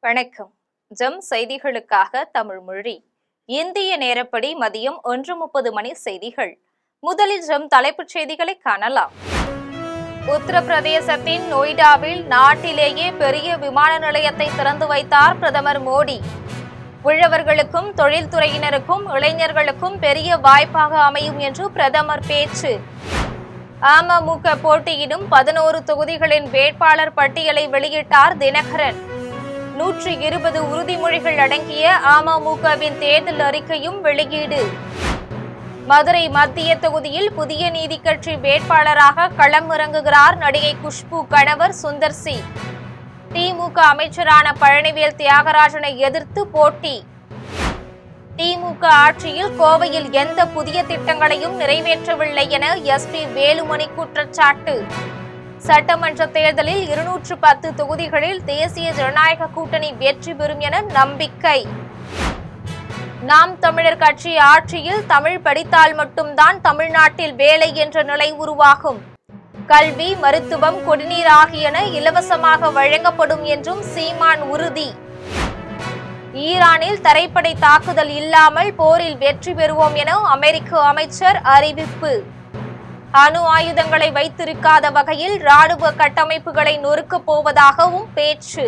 வணக்கம். ஜெம் செய்திகளுக்காக தமிழ் மொழி. இந்திய நேரப்படி மதியம் 1:30 மணி செய்திகள். முதலில் ஜெம் தலைப்புச் செய்திகளை காணலாம். உத்தரப்பிரதேசத்தின் நொய்டாவில் நாட்டிலேயே பெரிய விமான நிலையத்தை திறந்து வைத்தார் பிரதமர் மோடி. உழவர்களுக்கும் தொழில்துறையினருக்கும் இளைஞர்களுக்கும் பெரிய வாய்ப்பாக அமையும் என்று பிரதமர் பேச்சு. அமமுக போட்டியிடும் 11 தொகுதிகளின் வேட்பாளர் பட்டியலை வெளியிட்டார் தினகரன். 120 உறுதிமொழிகள் அடங்கிய அமமுகவின் தேர்தல் அறிக்கையும் வெளியீடு. மதுரை மத்திய தொகுதியில் புதிய நீதி கட்சி வேட்பாளராக களம் இறங்குகிறார் நடிகை குஷ்பு கணவர் சுந்தர் சி. திமுக அமைச்சரான பழனிவேல் தியாகராஜனை எதிர்த்து போட்டி. திமுக ஆட்சியில் கோவையில் எந்த புதிய திட்டங்களையும் நிறைவேற்றவில்லை என எஸ்பி வேலுமணி குற்றச்சாட்டு. சட்டமன்ற தேர்தலில் 210 தொகுதிகளில் தேசிய ஜனநாயக கூட்டணி வெற்றி பெறும் என நம்பிக்கை. நாம் தமிழர் கட்சி ஆட்சியில் தமிழ் படித்தால் மட்டும்தான் தமிழ்நாட்டில் வேலை என்ற நிலை உருவாகும். கல்வி, மருத்துவம், குடிநீர் ஆகியன இலவசமாக வழங்கப்படும் என்றும் சீமான் உறுதி. ஈரானில் தரைப்படை தாக்குதல் இல்லாமல் போரில் வெற்றி பெறுவோம் என அமெரிக்க அமைச்சர் அறிவிப்பு. அணு ஆயுதங்களை வைத்திருக்காத வகையில் ராணுவ கட்டமைப்புகளை நொறுக்கப் போவதாகவும் பேச்சு.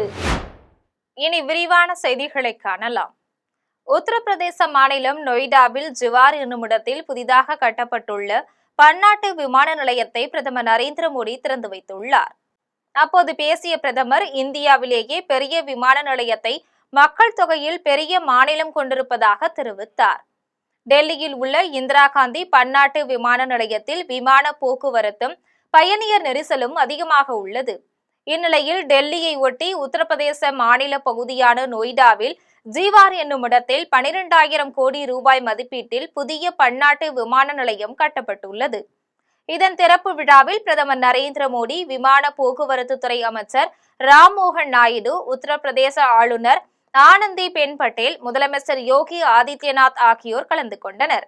இனி விரிவான செய்திகளை காணலாம். உத்தரப்பிரதேச மாநிலம் நொய்டாவில் ஜிவார் என்னுமிடத்தில் புதிதாக கட்டப்பட்டுள்ள பன்னாட்டு விமான நிலையத்தை பிரதமர் நரேந்திர மோடி திறந்து வைத்துள்ளார். அப்போது பேசிய பிரதமர், இந்தியாவிலேயே பெரிய விமான நிலையத்தை மக்கள் தொகையில் பெரிய மாநிலம் கொண்டிருப்பதாக தெரிவித்தார். டெல்லியில் உள்ள இந்திரா காந்தி பன்னாட்டு விமான நிலையத்தில் விமான போக்குவரத்தும் பயணியர் நெரிசலும் அதிகமாக உள்ளது. இந்நிலையில் டெல்லியை ஒட்டி உத்தரப்பிரதேச மாநில பகுதியான நொய்டாவில் ஜிவார் என்னும் இடத்தில் 12,000 கோடி ரூபாய் மதிப்பீட்டில் புதிய பன்னாட்டு விமான நிலையம் கட்டப்பட்டுள்ளது. இதன் திறப்பு விழாவில் பிரதமர் நரேந்திர மோடி, விமான போக்குவரத்து துறை அமைச்சர் ராம்மோகன் நாயுடு, உத்தரப்பிரதேச ஆளுநர் ஆனந்தி பென் பட்டேல், முதலமைச்சர் யோகி ஆதித்யநாத் ஆகியோர் கலந்து கொண்டனர்.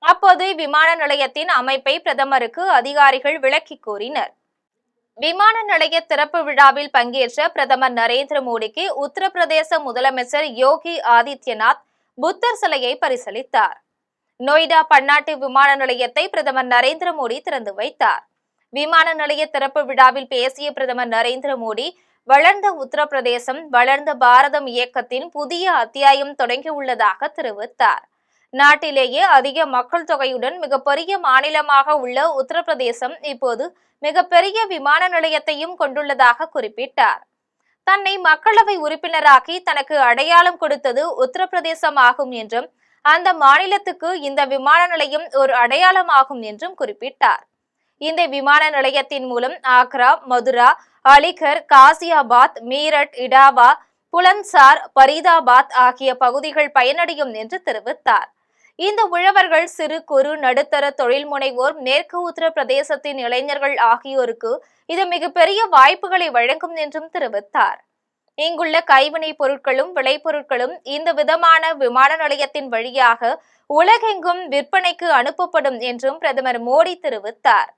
அப்போது விமான நிலையத்தின் அமைப்பை பிரதமருக்கு அதிகாரிகள் விளக்கி கூறினர். விமான நிலைய திறப்பு விழாவில் பங்கேற்ற பிரதமர் நரேந்திர மோடிக்கு உத்தரப்பிரதேச முதலமைச்சர் யோகி ஆதித்யநாத் புத்தர் சிலையை பரிசளித்தார். நொய்டா பன்னாட்டு விமான நிலையத்தை பிரதமர் நரேந்திர மோடி திறந்து வைத்தார். விமான நிலைய திறப்பு விழாவில் பேசிய பிரதமர் நரேந்திர மோடி, வளர்ந்த உத்தரப்பிரதேசம் வளர்ந்த பாரதம் இயக்கத்தின் புதிய அத்தியாயம் தொடங்கியுள்ளதாக தெரிவித்தார். நாட்டிலேயே அதிக மக்கள் தொகையுடன் மிகப்பெரிய மாநிலமாக உள்ள உத்தரப்பிரதேசம் இப்போது மிகப்பெரிய விமான நிலையத்தையும் கொண்டுள்ளதாக குறிப்பிட்டார். தன்னை மக்களவை உறுப்பினராக்கி தனக்கு அடையாளம் கொடுத்தது உத்தரப்பிரதேசம் ஆகும் என்றும், அந்த மாநிலத்துக்கு இந்த விமான நிலையம் ஒரு அடையாளமாகும் என்றும் குறிப்பிட்டார். இந்த விமான நிலையத்தின் மூலம் ஆக்ரா, மதுரா, அலிகர், காசியாபாத், மீரட், இடாவா, புலன்சார், பரீதாபாத் ஆகிய பகுதிகள் பயனடையும் என்று தெரிவித்தார். இந்த உழவர்கள், சிறு குறு நடுத்தர தொழில் முனைவோர், மேற்கு உத்தரப்பிரதேசத்தின் இளைஞர்கள் ஆகியோருக்கு இது மிகப்பெரிய வாய்ப்புகளை வழங்கும் என்றும் தெரிவித்தார். இங்குள்ள கைவினைப் பொருட்களும் விளைபொருட்களும் இந்த விதமான விமான நிலையத்தின் வழியாக உலகெங்கும் விற்பனைக்கு அனுப்பப்படும் என்றும் பிரதமர் மோடி தெரிவித்தார்.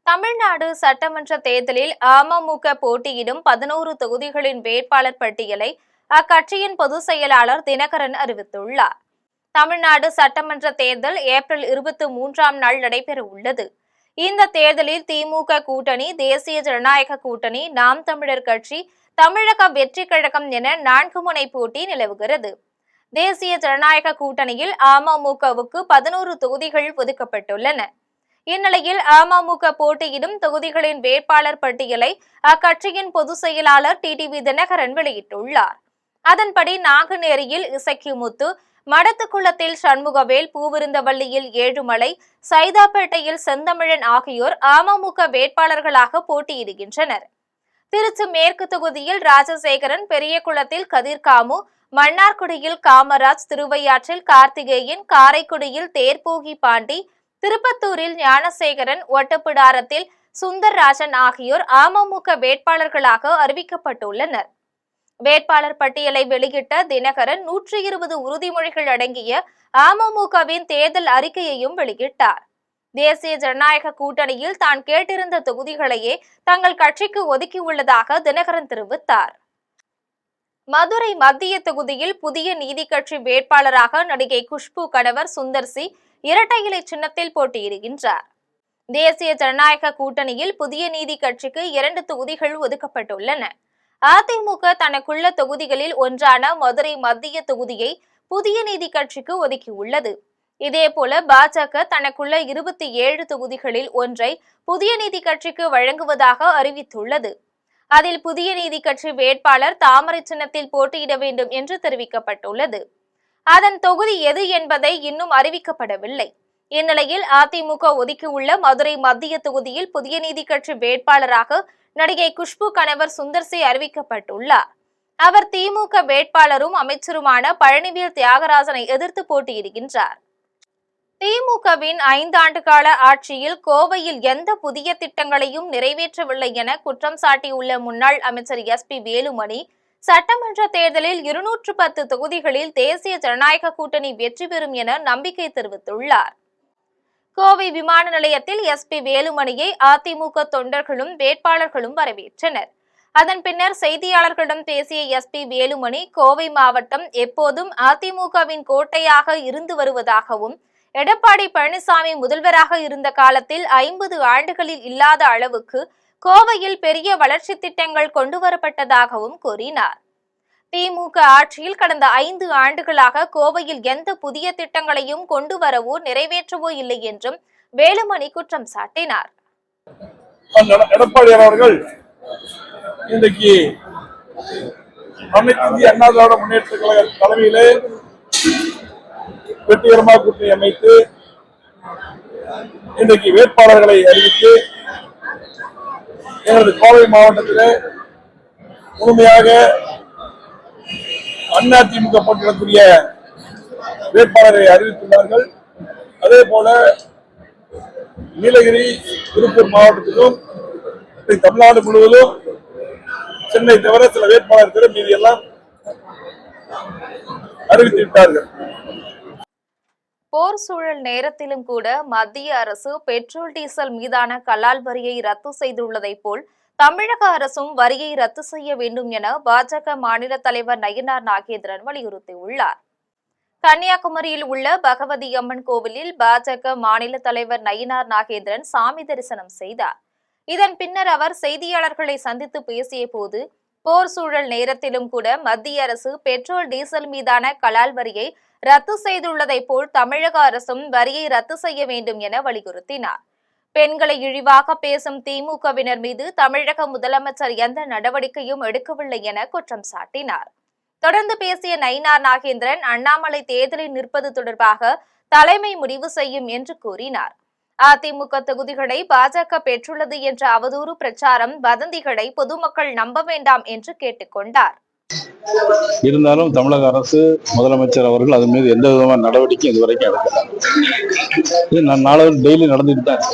தமிழ்நாடு சட்டமன்ற தேர்தலில் அமமுக போட்டியிடும் 11 தொகுதிகளின் வேட்பாளர் பட்டியலை அக்கட்சியின் பொதுச் செயலாளர் தினகரன் அறிவித்துள்ளார். தமிழ்நாடு சட்டமன்ற தேர்தல் ஏப்ரல் 23ஆம் நாள் நடைபெற உள்ளது. இந்த தேர்தலில் திமுக கூட்டணி, தேசிய ஜனநாயக கூட்டணி, நாம் தமிழர் கட்சி, தமிழக வெற்றி கழகம் என 4 முனை போட்டி நிலவுகிறது. தேசிய ஜனநாயக கூட்டணியில் அமமுகவுக்கு 11 தொகுதிகள் ஒதுக்கப்பட்டுள்ளன. இந்நிலையில் அமமுக போட்டியிடும் தொகுதிகளின் வேட்பாளர் பட்டியலை அக்கட்சியின் பொதுச் செயலாளர் டிடிவி தினகரன் வெளியிட்டுள்ளார். அதன்படி நாங்குநேரியில் இசக்கிமுத்து, மடத்துக்குளத்தில் சண்முகவேல், பூவிருந்தவல்லியில் ஏழுமலை, சைதாப்பேட்டையில் செந்தமிழன் ஆகியோர் அமமுக வேட்பாளர்களாக போட்டியிடுகின்றனர். திருச்சி மேற்கு தொகுதியில் ராஜசேகரன், பெரியகுளத்தில் கதிர்காமு, மன்னார்குடியில் காமராஜ், திருவையாற்றில் கார்த்திகேயன், காரைக்குடியில் தேர்போகி பாண்டி, திருப்பத்தூரில் ஞானசேகரன், ஒட்டப்பிடாரத்தில் சுந்தர்ராஜன் ஆகியோர் அமமுக வேட்பாளர்களாக அறிவிக்கப்பட்டுள்ளனர். வேட்பாளர் பட்டியலை வெளியிட்ட தினகரன் 120 உறுதிமொழிகள் அடங்கிய அமமுகவின் தேர்தல் அறிக்கையையும் வெளியிட்டார். தேசிய ஜனநாயக கூட்டணியில் தான் கேட்டிருந்த தொகுதிகளையே தங்கள் கட்சிக்கு ஒதுக்கியுள்ளதாக தினகரன் தெரிவித்தார். மதுரை மத்திய தொகுதியில் புதிய நீதி கட்சி வேட்பாளராக நடிகை குஷ்பு கணவர் சுந்தர் சி இரட்டை இலை சின்னத்தில் போட்டியிடுகின்றார். தேசிய ஜனநாயக கூட்டணியில் புதிய நீதி கட்சிக்கு 2 தொகுதிகள் ஒதுக்கப்பட்டுள்ளன. அதிமுக தனக்குள்ள தொகுதிகளில் ஒன்றான மதுரை மத்திய தொகுதியை புதிய நீதி கட்சிக்கு ஒதுக்கியுள்ளது. இதேபோல பாஜக தனக்குள்ள 27 தொகுதிகளில் ஒன்றை புதிய நீதி கட்சிக்கு வழங்குவதாக அறிவித்துள்ளது. அதில் புதிய நீதி கட்சி வேட்பாளர் தாமரை சின்னத்தில் போட்டியிட வேண்டும் என்று தெரிவிக்கப்பட்டுள்ளது. அதன் தொகுதி எது என்பதை இன்னும் அறிவிக்கப்படவில்லை. இந்நிலையில் அதிமுக ஒதுக்கியுள்ள மதுரை மத்திய தொகுதியில் புதிய நீதி கட்சி வேட்பாளராக நடிகை குஷ்பு கணவர் சுந்தர் சி அறிவிக்கப்பட்டுள்ளார். அவர் திமுக வேட்பாளரும் அமைச்சருமான பழனிவேல் தியாகராஜனை எதிர்த்து போட்டியிடுகின்றார். திமுகவின் 5 ஆண்டு கால ஆட்சியில் கோவையில் எந்த புதிய திட்டங்களையும் நிறைவேற்றவில்லை என குற்றம் சாட்டியுள்ள முன்னாள் அமைச்சர் SP வேலுமணி, சட்டமன்ற தேர்தலில் 210 தொகுதிகளில் தேசிய ஜனநாயக கூட்டணி வெற்றி பெறும் என நம்பிக்கை தெரிவித்துள்ளார். கோவை விமான நிலையத்தில் SP வேலுமணியை அதிமுக தொண்டர்களும் வேட்பாளர்களும் வரவேற்றனர். அதன் பின்னர் செய்தியாளர்களிடம் பேசிய SP வேலுமணி, கோவை மாவட்டம் எப்போதும் அதிமுகவின் கோட்டையாக இருந்து வருவதாகவும், எடப்பாடி பழனிசாமி முதல்வராக இருந்த காலத்தில் 50 ஆண்டுகளில் இல்லாத அளவுக்கு கோவையில் பெரிய வளர்ச்சி திட்டங்கள் கொண்டுவரப்பட்டதாகவும் கூறினார். திமுக ஆட்சியில் கடந்த 5 ஆண்டுகளாக கோவையில் எந்த புதிய திட்டங்களையும் கொண்டு வரவோ நிறைவேற்றவோ இல்லை என்றும் வேலுமணி குற்றம் சாட்டினார். எடப்பாடி அவர்கள் இன்றைக்கு அனைத்து இந்திய அண்ணா திராவிட முன்னேற்ற கழக தலைமையிலே வெற்றிகரமாக கூட்டணி அமைத்து இன்றைக்கு வேட்பாளர்களை அறிவித்து எனது கோவை மாவட்டத்தில் முழுமையாக அதிமுக போட்டியிடக்கூடிய வேட்பாளரை அறிவித்துள்ளார்கள். அதே போல நீலகிரி, திருப்பூர் மாவட்டத்திலும் தமிழ்நாடு முழுவதும் சென்னை தவிர சில வேட்பாளர்கள் மீது எல்லாம் அறிவித்துவிட்டார்கள். போர் சூழல் நேரத்திலும் கூட மத்திய அரசு பெட்ரோல் டீசல் மீதான கலால் வரியை ரத்து செய்துள்ளதை போல் தமிழக அரசும் வரியை ரத்து செய்ய வேண்டும் என பாஜக மாநில தலைவர் நயினார் நாகேந்திரன் வலியுறுத்தியுள்ளார். கன்னியாகுமரியில் உள்ள பகவதி அம்மன் கோவிலில் பாஜக மாநில தலைவர் நயினார் நாகேந்திரன் சாமி தரிசனம் செய்தார். இதன் பின்னர் அவர் செய்தியாளர்களை சந்தித்து பேசிய போது, போர் சூழல் நேரத்திலும் கூட மத்திய அரசு பெட்ரோல் டீசல் மீதான கலால் வரியை ரத்து செய்துள்ளதை போல் தமிழக அரசும் வரியை ரத்து செய்ய வேண்டும் என வலியுறுத்தினார். பெண்களை இழிவாக பேசும் திமுகவினர் மீது தமிழக முதலமைச்சர் எந்த நடவடிக்கையும் எடுக்கவில்லை என குற்றம் சாட்டினார். தொடர்ந்து பேசிய நயினார் நாகேந்திரன், அண்ணாமலை தேர்தலில் நிற்பது தொடர்பாக தலைமை முடிவு செய்யும் என்று கூறினார். அதிமுக தொகுதிகளை பாஜக பெற்றுள்ளது என்ற அவதூறு பிரச்சாரம், வதந்திகளை பொதுமக்கள் நம்ப வேண்டாம் என்று கேட்டுக்கொண்டார். இருந்தாலும் தமிழக அரசு, முதலமைச்சர் அவர்கள் அது மீது எந்த விதமான நடவடிக்கையும் இதுவரைக்கும் எடுக்கல. இது நான் நாளை டெய்லி நடந்துட்டு தான்.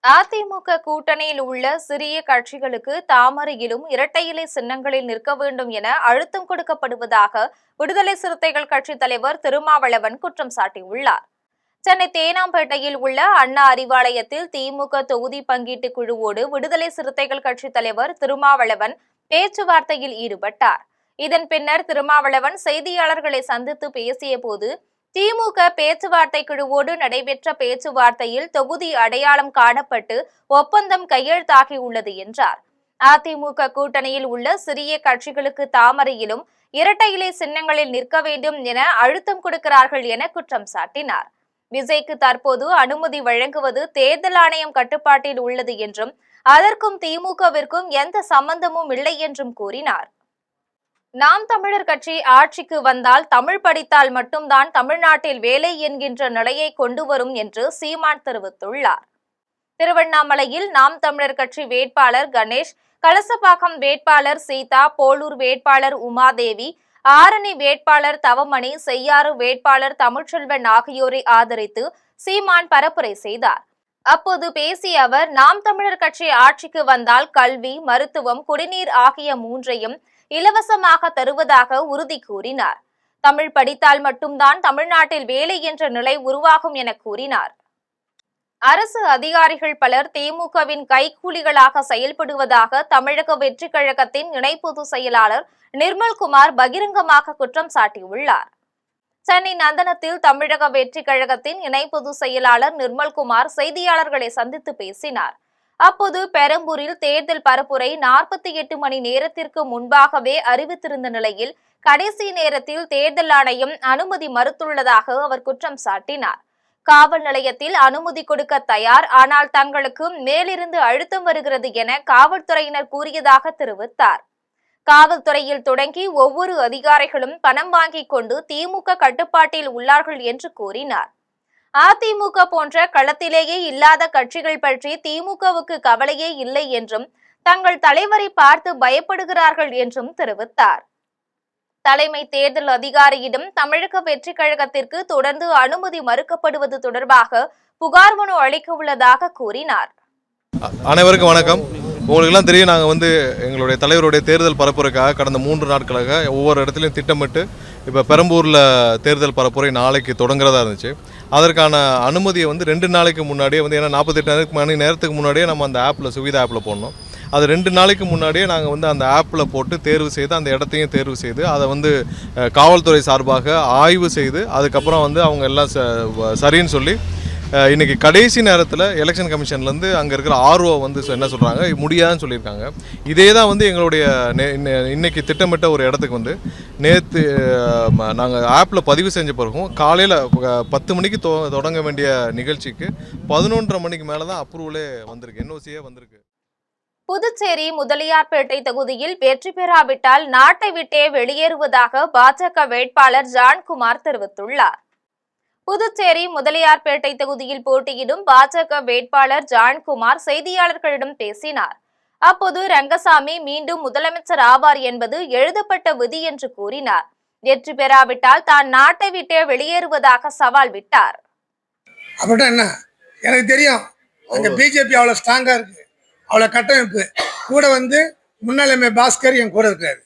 அதிமுக கூட்டணியில் உள்ள சிறிய கட்சிகளுக்கு தாமரையிலும் இரட்டை இலை சின்னங்களில் நிற்க வேண்டும் என அழுத்தம் கொடுக்கப்படுவதாக விடுதலை சிறுத்தைகள் கட்சி தலைவர் திருமாவளவன் குற்றம் சாட்டியுள்ளார். சென்னை தேனாம்பேட்டையில் உள்ள அண்ணா அறிவாலயத்தில் திமுக தொகுதி பங்கீட்டு குழுவோடு விடுதலை சிறுத்தைகள் கட்சி தலைவர் திருமாவளவன் பேச்சுவார்த்தையில் ஈடுபட்டார். இதன் பின்னர் திருமாவளவன் செய்தியாளர்களை சந்தித்து பேசிய போது, திமுக பேச்சுவார்த்தை குழுவோடு நடைபெற்ற பேச்சுவார்த்தையில் தொகுதி அடையாளம் காணப்பட்டு ஒப்பந்தம் கையெழுத்தாகியுள்ளது என்றார். அதிமுக கூட்டணியில் உள்ள சிறிய கட்சிகளுக்கு தாமரையிலும் இரட்டை இலை சின்னங்களில் நிற்க வேண்டும் என அழுத்தம் கொடுக்கிறார்கள் என குற்றம் சாட்டினார். விஜய்க்கு தற்போது அனுமதி வழங்குவது தேர்தல் ஆணையம் கட்டுப்பாட்டில் உள்ளது என்றும், அதற்கும் திமுகவிற்கும் எந்த சம்பந்தமும் இல்லை என்றும் கூறினார். நாம் தமிழர் கட்சி ஆட்சிக்கு வந்தால் தமிழ் படித்தால் மட்டும்தான் தமிழ்நாட்டில் வேலை என்கின்ற நிலையை கொண்டு வரும் என்று சீமான் தெரிவித்துள்ளார். திருவண்ணாமலையில் நாம் தமிழர் கட்சி வேட்பாளர் கணேஷ், கலசப்பாக்கம் வேட்பாளர் சீதா, போலூர் வேட்பாளர் உமாதேவி, ஆரணி வேட்பாளர் தவமணி, செய்யாறு வேட்பாளர் தமிழ்ச்செல்வன் ஆகியோரை ஆதரித்து சீமான் பரப்புரை செய்தார். அப்போது பேசிய அவர், நாம் தமிழர் கட்சி ஆட்சிக்கு வந்தால் கல்வி, மருத்துவம், குடிநீர் ஆகிய 3ஐயும் இலவசமாக தருவதாக உறுதி கூறினார். தமிழ் படித்தால் மட்டும்தான் தமிழ்நாட்டில் வேலை என்ற நிலை உருவாகும் என கூறினார். அரசு அதிகாரிகள் பலர் திமுகவின் கைக்கூலிகளாக செயல்படுவதாக தமிழக வெற்றிக் கழகத்தின் இணை பொதுச் செயலாளர் நிர்மல்குமார் பகிரங்கமாக குற்றம் சாட்டியுள்ளார். சென்னை நந்தனத்தில் தமிழக வெற்றிக் கழகத்தின் இணை பொதுச் செயலாளர் நிர்மல்குமார் செய்தியாளர்களை சந்தித்து பேசினார். அப்போது பெரம்பூரில் தேர்தல் பரப்புரை 48 மணி நேரத்திற்கு முன்பாகவே அறிவித்திருந்த நிலையில் கடைசி நேரத்தில் தேர்தல் ஆணையம் அனுமதி மறுத்துள்ளதாக அவர் குற்றம் சாட்டினார். காவல் நிலையத்தில் அனுமதி கொடுக்க தயார், ஆனால் தங்களுக்கு மேலிருந்து அழுத்தம் வருகிறது என காவல்துறையினர் கூறியதாக தெரிவித்தார். காவல்துறையில் தொடங்கி ஒவ்வொரு அதிகாரிகளும் பணம் வாங்கிக் கொண்டு திமுக கட்டுப்பாட்டில் உள்ளார்கள் என்று கூறினார். அதிமுக போன்ற களத்திலேயே இல்லாத கட்சிகள் பற்றி திமுகவுக்கு கவலையே இல்லை என்றும் தங்கள் தலைவரை பார்த்து பயப்படுகிறார்கள் என்றும் தெரிவித்தார். தலைமை தேர்தல் அதிகாரியிடம் தமிழக வெற்றிக் கழகத்திற்கு தொடர்ந்து அனுமதி மறுக்கப்படுவது தொடர்பாக புகார் மனு அளிக்க உள்ளதாக கூறினார். அனைவருக்கும் வணக்கம். உங்களுக்கெல்லாம் தெரியும், நாங்கள் எங்களுடைய தலைவருடைய தேர்தல் பரப்புரைக்காக கடந்த 3 நாட்களாக ஒவ்வொரு இடத்துலையும் திட்டமிட்டு இப்போ பெரம்பூரில் தேர்தல் பரப்புரை நாளைக்கு தொடங்குறதா இருந்துச்சு. அதற்கான அனுமதியை 2 நாளைக்கு முன்னாடியே ஏன்னா 48 மணி நேரத்துக்கு முன்னாடியே நம்ம அந்த ஆப்பில் சுவிதா ஆப்பில் போடணும். அது 2 நாளைக்கு முன்னாடியே நாங்கள் அந்த ஆப்பில் போட்டு தேர்வு செய்து அந்த இடத்தையும் தேர்வு செய்து அதை காவல்துறை சார்பாக ஆய்வு செய்து அதுக்கப்புறம் அவங்க எல்லாம் சரின்னு சொல்லி இன்றைக்கி கடைசி நேரத்தில் எலெக்ஷன் கமிஷன்லேருந்து அங்கே இருக்கிற ஆர்ஓ என்ன சொல்கிறாங்க, முடியாதுன்னு சொல்லியிருக்காங்க. இதே தான் எங்களுடைய இன்றைக்கி திட்டமிட்ட ஒரு இடத்துக்கு நேற்று நாங்கள் ஆப்பில் பதிவு செஞ்ச பிறகும் காலையில் 10 மணிக்கு தொடங்க வேண்டிய நிகழ்ச்சிக்கு 11:30 மணிக்கு மேலே தான் அப்ரூவலே வந்திருக்கு, என்ஓசியே வந்திருக்கு. புதுச்சேரி முதலியார்பேட்டை தொகுதியில் வெற்றி பெறாவிட்டால் நாட்டை விட்டே வெளியேறுவதாக பாஜக வேட்பாளர் ஜான்குமார் தெரிவித்துள்ளார். புதுச்சேரி முதலியார்பேட்டை தொகுதியில் போட்டியிடும் பாஜக வேட்பாளர் ஜான்குமார் செய்தியாளர்களிடம் பேசினார். அப்போது ரங்கசாமி மீண்டும் முதலமைச்சர் ஆவார் என்பது எழுதப்பட்ட விதி என்று கூறினார். வெற்றி பெறாவிட்டால் தான் நாட்டை விட்டே வெளியேறுவதாக சவால் விட்டார். அப்படின்னா என்ன, எனக்கு தெரியும், அங்க பிஜேபி அவ்வளவு ஸ்ட்ராங்கா இருக்கு, அவ்வளவு கட்டமைப்பு கூட முன்னாள் எம்ஏ பாஸ்கர் என் கூட இருக்காரு.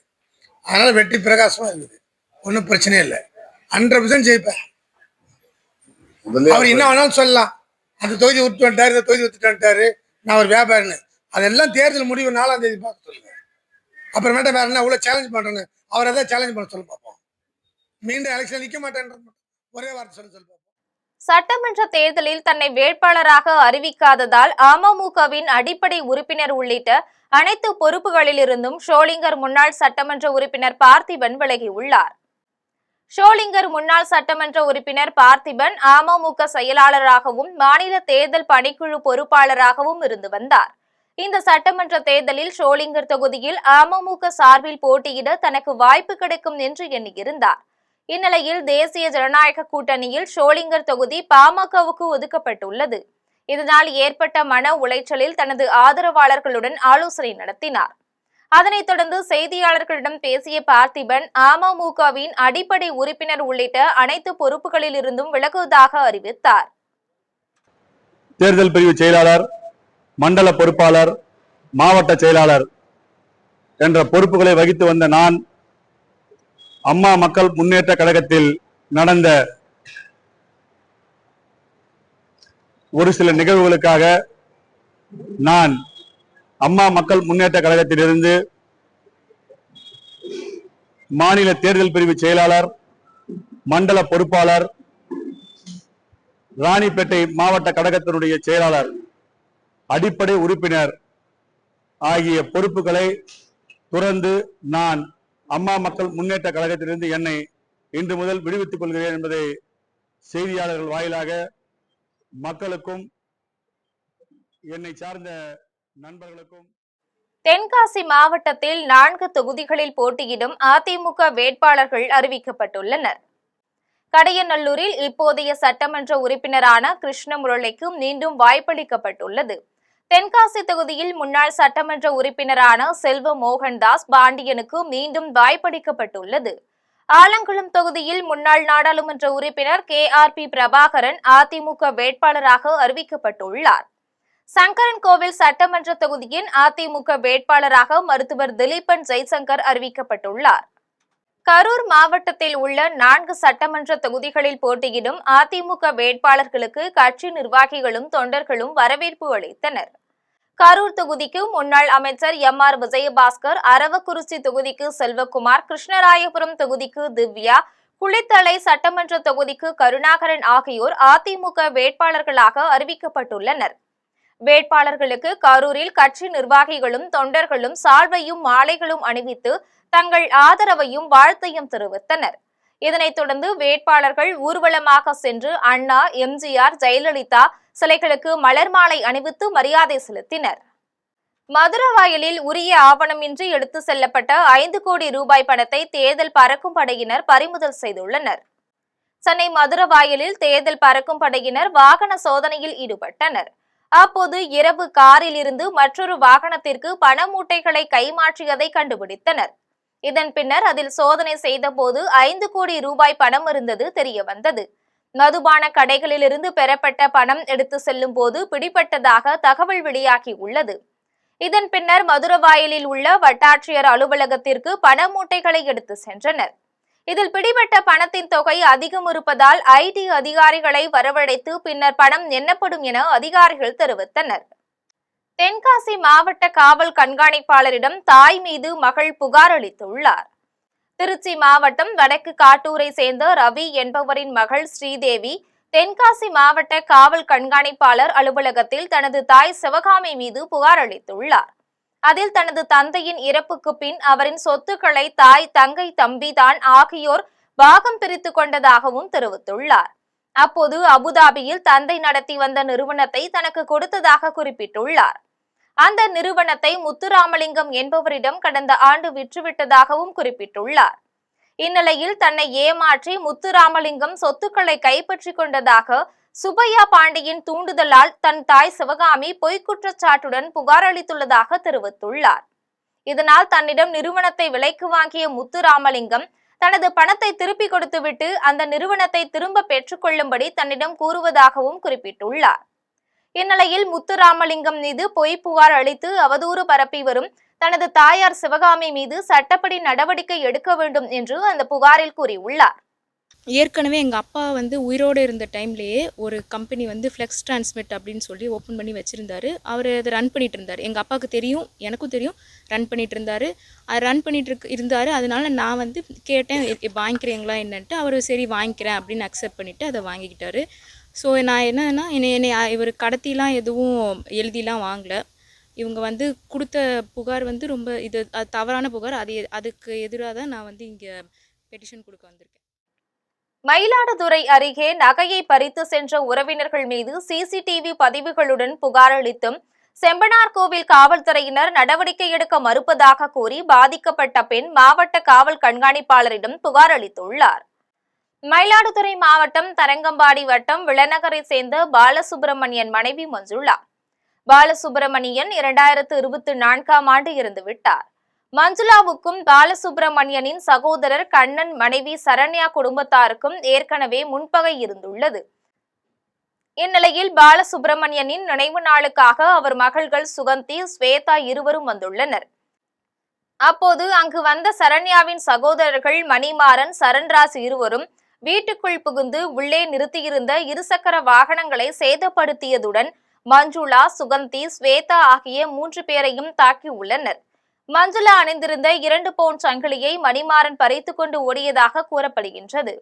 அதனால வெற்றி பிரகாசமா இருக்குது, ஒன்றும் பிரச்சனை இல்லை, 100% ஜெயிப்பேன். அவர் என்ன வேணாலும் சொல்லலாம், அந்த தொகுதி விட்டு வந்துட்டாரு, இந்த தொகுதி விட்டுட்டு வந்துட்டாரு, நான் ஒரு வியாபாரின்னு. அதெல்லாம் தேர்தல் முடிவு 4ஆம் தேதி பார்க்க சொல்லுங்க. அப்புறமேட்டா வேற என்ன அவ்வளோ சேலஞ்ச் பண்றேன்னு அவரை தான் சேலஞ்ச் பண்ண சொல்ல பார்ப்போம். மீண்டும் எலெக்ஷன் நிற்க மாட்டேன்ற ஒரே வார்த்தை சொல்ல பார்ப்போம். சட்டமன்ற தேர்தலில் தன்னை வேட்பாளராக அறிவிக்காததால் அமமுகவின் அடிப்படை உறுப்பினர் உள்ளிட்ட அனைத்து பொறுப்புகளிலிருந்தும் ஷோலிங்கர் முன்னாள் சட்டமன்ற உறுப்பினர் பார்த்திபன் விலகியுள்ளார். ஷோலிங்கர் முன்னாள் சட்டமன்ற உறுப்பினர் பார்த்திபன் அமமுக செயலாளராகவும் மாநில தேர்தல் பணிக்குழு பொறுப்பாளராகவும் இருந்து வந்தார். இந்த சட்டமன்ற தேர்தலில் ஷோலிங்கர் தொகுதியில் அமமுக சார்பில் போட்டியிட தனக்கு வாய்ப்பு கிடைக்கும் என்று எண்ணியிருந்தார். இந்நிலையில் தேசிய ஜனநாயக கூட்டணியில் ஷோலிங்கர் தொகுதி பாமகவுக்கு ஒதுக்கப்பட்டுள்ளது. இதனால் ஏற்பட்ட மன உளைச்சலில் தனது ஆதரவாளர்களுடன் ஆலோசனை நடத்தினார். அதனைத் தொடர்ந்து செய்தியாளர்களிடம் பேசிய பார்த்திபன் அமமுகவின் அடிப்படை உறுப்பினர் உள்ளிட்ட அனைத்து பொறுப்புகளில் இருந்தும் விலகுவதாக அறிவித்தார். தேர்தல் பிரிவு செயலாளர், மண்டல பொறுப்பாளர், மாவட்ட செயலாளர் என்ற பொறுப்புகளை வகித்து வந்த நான் அம்மா மக்கள் முன்னேற்ற கழகத்தில் நடந்த ஒரு சில நிகழ்வுகளுக்காக நான் அம்மா மக்கள் முன்னேற்ற கழகத்திலிருந்து மாநில தேர்தல் பிரிவு செயலாளர், மண்டல பொறுப்பாளர், ராணிப்பேட்டை மாவட்ட கழகத்தினுடைய செயலாளர், அடிப்படை உறுப்பினர் ஆகிய பொறுப்புகளை துறந்து நான் அம்மா மக்கள் முன்னேற்ற கழகத்திலிருந்து என்னை இன்று முதல் விடுவித்துக் கொள்கிறேன் என்பதை செய்தியாளர்கள் வாயிலாக மக்களுக்கும் என்னை சார்ந்த நண்பர்களுக்கும். தென்காசி மாவட்டத்தில் 4 தொகுதிகளில் போட்டியிடும் அதிமுக வேட்பாளர்கள் அறிவிக்கப்பட்டுள்ளனர். கடையநல்லூரில் இப்போதைய சட்டமன்ற உறுப்பினரான கிருஷ்ணமுரளிக்கு மீண்டும் வாய்ப்பளிக்கப்பட்டுள்ளது. தென்காசி தொகுதியில் முன்னாள் சட்டமன்ற உறுப்பினரான செல்வ மோகன்தாஸ் பாண்டியனுக்கு மீண்டும் வாய்ப்பளிக்கப்பட்டுள்ளது. ஆலங்குளம் தொகுதியில் முன்னாள் நாடாளுமன்ற உறுப்பினர் KRP பிரபாகரன் அதிமுக வேட்பாளராக அறிவிக்கப்பட்டுள்ளார். சங்கரன் கோவில் சட்டமன்ற தொகுதியின் அதிமுக வேட்பாளராக மருத்துவர் திலீபன் ஜெய்சங்கர் அறிவிக்கப்பட்டுள்ளார். கரூர் மாவட்டத்தில் உள்ள 4 சட்டமன்ற தொகுதிகளில் போட்டியிடும் அதிமுக வேட்பாளர்களுக்கு கட்சி நிர்வாகிகளும் தொண்டர்களும் வரவேற்பு அளித்தனர். கரூர் தொகுதிக்கு முன்னாள் அமைச்சர் MR விஜயபாஸ்கர், அரவக்குறிச்சி தொகுதிக்கு செல்வகுமார், கிருஷ்ணராயபுரம் தொகுதிக்கு திவ்யா, குளித்தலை சட்டமன்ற தொகுதிக்கு கருணாகரன் ஆகியோர் அதிமுக வேட்பாளர்களாக அறிவிக்கப்பட்டுள்ளனர். வேட்பாளர்களுக்கு கரூரில் கட்சி நிர்வாகிகளும் தொண்டர்களும் சால்வையும் மாலைகளும் அணிவித்து தங்கள் ஆதரவையும் வாழ்த்தையும் தெரிவித்தனர். இதனைத் தொடர்ந்து வேட்பாளர்கள் ஊர்வலமாக சென்று அண்ணா, MGR, ஜெயலலிதா சிலைகளுக்கு மலர் மாலை அணிவித்து மரியாதை செலுத்தினர். மதுரவாயலில் உரிய ஆவணமின்றி எடுத்து செல்லப்பட்ட 5 கோடி ரூபாய் பணத்தை தேர்தல் பறக்கும் படையினர் பறிமுதல் செய்துள்ளனர். சென்னை மதுரவாயலில் தேர்தல் பறக்கும் படையினர் வாகன சோதனையில் ஈடுபட்டனர். அப்போது இரவு காரில் இருந்து மற்றொரு வாகனத்திற்கு பண மூட்டைகளை கைமாற்றியதை கண்டுபிடித்தனர். இதன் பின்னர் அதில் சோதனை செய்தபோது 5 கோடி ரூபாய் பணம் இருந்தது தெரியவந்தது. மதுபான கடைகளிலிருந்து பெறப்பட்ட பணம் எடுத்து செல்லும் போது பிடிபட்டதாக தகவல் வெளியாகி உள்ளது. இதன் பின்னர் மதுரவாயலில் உள்ள வட்டாட்சியர் அலுவலகத்திற்கு பண மூட்டைகளை எடுத்து சென்றனர். இதில் பிடிபட்ட பணத்தின் தொகை அதிகம் இருப்பதால் IT அதிகாரிகளை வரவழைத்து பின்னர் பணம் எண்ணப்படும் என அதிகாரிகள் தெரிவித்தனர். தென்காசி மாவட்ட காவல் கண்காணிப்பாளரிடம் தாய் மீது மகள் புகார் அளித்துள்ளார். திருச்சி மாவட்டம் வடக்கு காட்டூரை சேர்ந்த ரவி என்பவரின் மகள் ஸ்ரீதேவி தென்காசி மாவட்ட காவல் கண்காணிப்பாளர் அலுவலகத்தில் தனது தாய் சிவகாமி மீது புகார் அளித்துள்ளார். அதில் தனது தந்தையின் இறப்புக்கு பின் அவரின் சொத்துக்களை தாய், தங்கை, தம்பி தான் ஆகியோர் பாகம் பிரித்துக் கொண்டதாகவும் தெரிவித்துள்ளார். அப்போது அபுதாபியில் தந்தை நடத்தி வந்த நிறுவனத்தை தனக்கு கொடுத்ததாக குறிப்பிட்டுள்ளார். அந்த நிறுவனத்தை முத்துராமலிங்கம் என்பவரிடம் கடந்த ஆண்டு விற்றுவிட்டதாகவும் குறிப்பிட்டுள்ளார். இந்நிலையில் தன்னை ஏமாற்றி முத்துராமலிங்கம் சொத்துக்களை கைப்பற்றிக் கொண்டதாக சுப்பையா பாண்டியின் தூண்டுதலால் தன் தாய் சிவகாமி பொய்க்குற்றச்சாட்டுடன் புகார் அளித்துள்ளதாக தெரிவித்துள்ளார். இதனால் தன்னிடம் நிறுவனத்தை விலைக்கு வாங்கிய முத்துராமலிங்கம் தனது பணத்தை திருப்பி கொடுத்துவிட்டு அந்த நிறுவனத்தை திரும்ப பெற்றுக்கொள்ளும்படி தன்னிடம் கூறுவதாகவும் குறிப்பிட்டுள்ளார். இந்நிலையில் முத்துராமலிங்கம் மீது பொய் புகார் அளித்து அவதூறு பரப்பி வரும் தனது தாயார் சிவகாமி மீது சட்டப்படி நடவடிக்கை எடுக்க வேண்டும் என்று அந்த புகாரில் கூறியுள்ளார். ஏற்கனவே எங்கள் அப்பா உயிரோடு இருந்த டைம்லேயே ஒரு கம்பெனி ஃப்ளெக்ஸ் டிரான்ஸ்மிட் அப்படின்னு சொல்லி ஓப்பன் பண்ணி வச்சுருந்தாரு. அவர் அதை ரன் பண்ணிட்டு இருந்தார். எங்கள் அப்பாவுக்கு தெரியும், எனக்கும் தெரியும், ரன் பண்ணிட்டு இருந்தார். அது ரன் பண்ணிட்டு இருந்தார். அதனால நான் கேட்டேன், வாங்கிக்கிறீங்களா என்னன்ட்டு. அவர் சரி வாங்கிக்கிறேன் அப்படின்னு அக்செப்ட் பண்ணிவிட்டு அதை வாங்கிக்கிட்டாரு. ஸோ நான் என்னன்னா என்னை இவர் கடத்திலாம் எதுவும் எழுதிலாம் வாங்கலை. இவங்க கொடுத்த புகார் ரொம்ப இது தவறான புகார். அதுக்கு எதிராக தான் நான் இங்கே பெட்டிஷன் கொடுக்க வந்திருக்கேன். மயிலாடுதுறை அருகே நகையை பறித்து சென்ற உறவினர்கள் மீது CCTV பதிவுகளுடன் புகார் அளித்தும் செம்பனார்கோவில் காவல்துறையினர் நடவடிக்கை எடுக்க மறுப்பதாக கூறி பாதிக்கப்பட்ட பெண் மாவட்ட காவல் கண்காணிப்பாளரிடம் புகார் அளித்துள்ளார். மயிலாடுதுறை மாவட்டம் தரங்கம்பாடி வட்டம் விளநகரை சேர்ந்த பாலசுப்பிரமணியன் மனைவி மஞ்சுளா. பாலசுப்பிரமணியன் 2024ஆம் ஆண்டு இறந்துவிட்டார். மஞ்சுளாவுக்கும் பாலசுப்பிரமணியனின் சகோதரர் கண்ணன், மனைவி சரண்யா குடும்பத்தாருக்கும் ஏற்கனவே முன்பகை இருந்துள்ளது. இந்நிலையில் பாலசுப்பிரமணியனின் நினைவு நாளுக்காக அவர் மகள்கள் சுகந்தி, ஸ்வேதா இருவரும் வந்துள்ளனர். அப்போது அங்கு வந்த சரண்யாவின் சகோதரர்கள் மணிமாறன், சரண்ராஜ் இருவரும் வீட்டுக்குள் புகுந்து உள்ளே நிறுத்தியிருந்த இருசக்கர வாகனங்களை சேதப்படுத்தியதுடன் மஞ்சுளா, சுகந்தி, ஸ்வேதா ஆகிய 3 பேரையும் தாக்கியுள்ளனர். மஞ்சுளா அணிந்திருந்த 2 பவுன் சங்கிலியை மணிமாறன் பறித்துக் கொண்டு ஓடியதாக கூறப்படுகின்றது.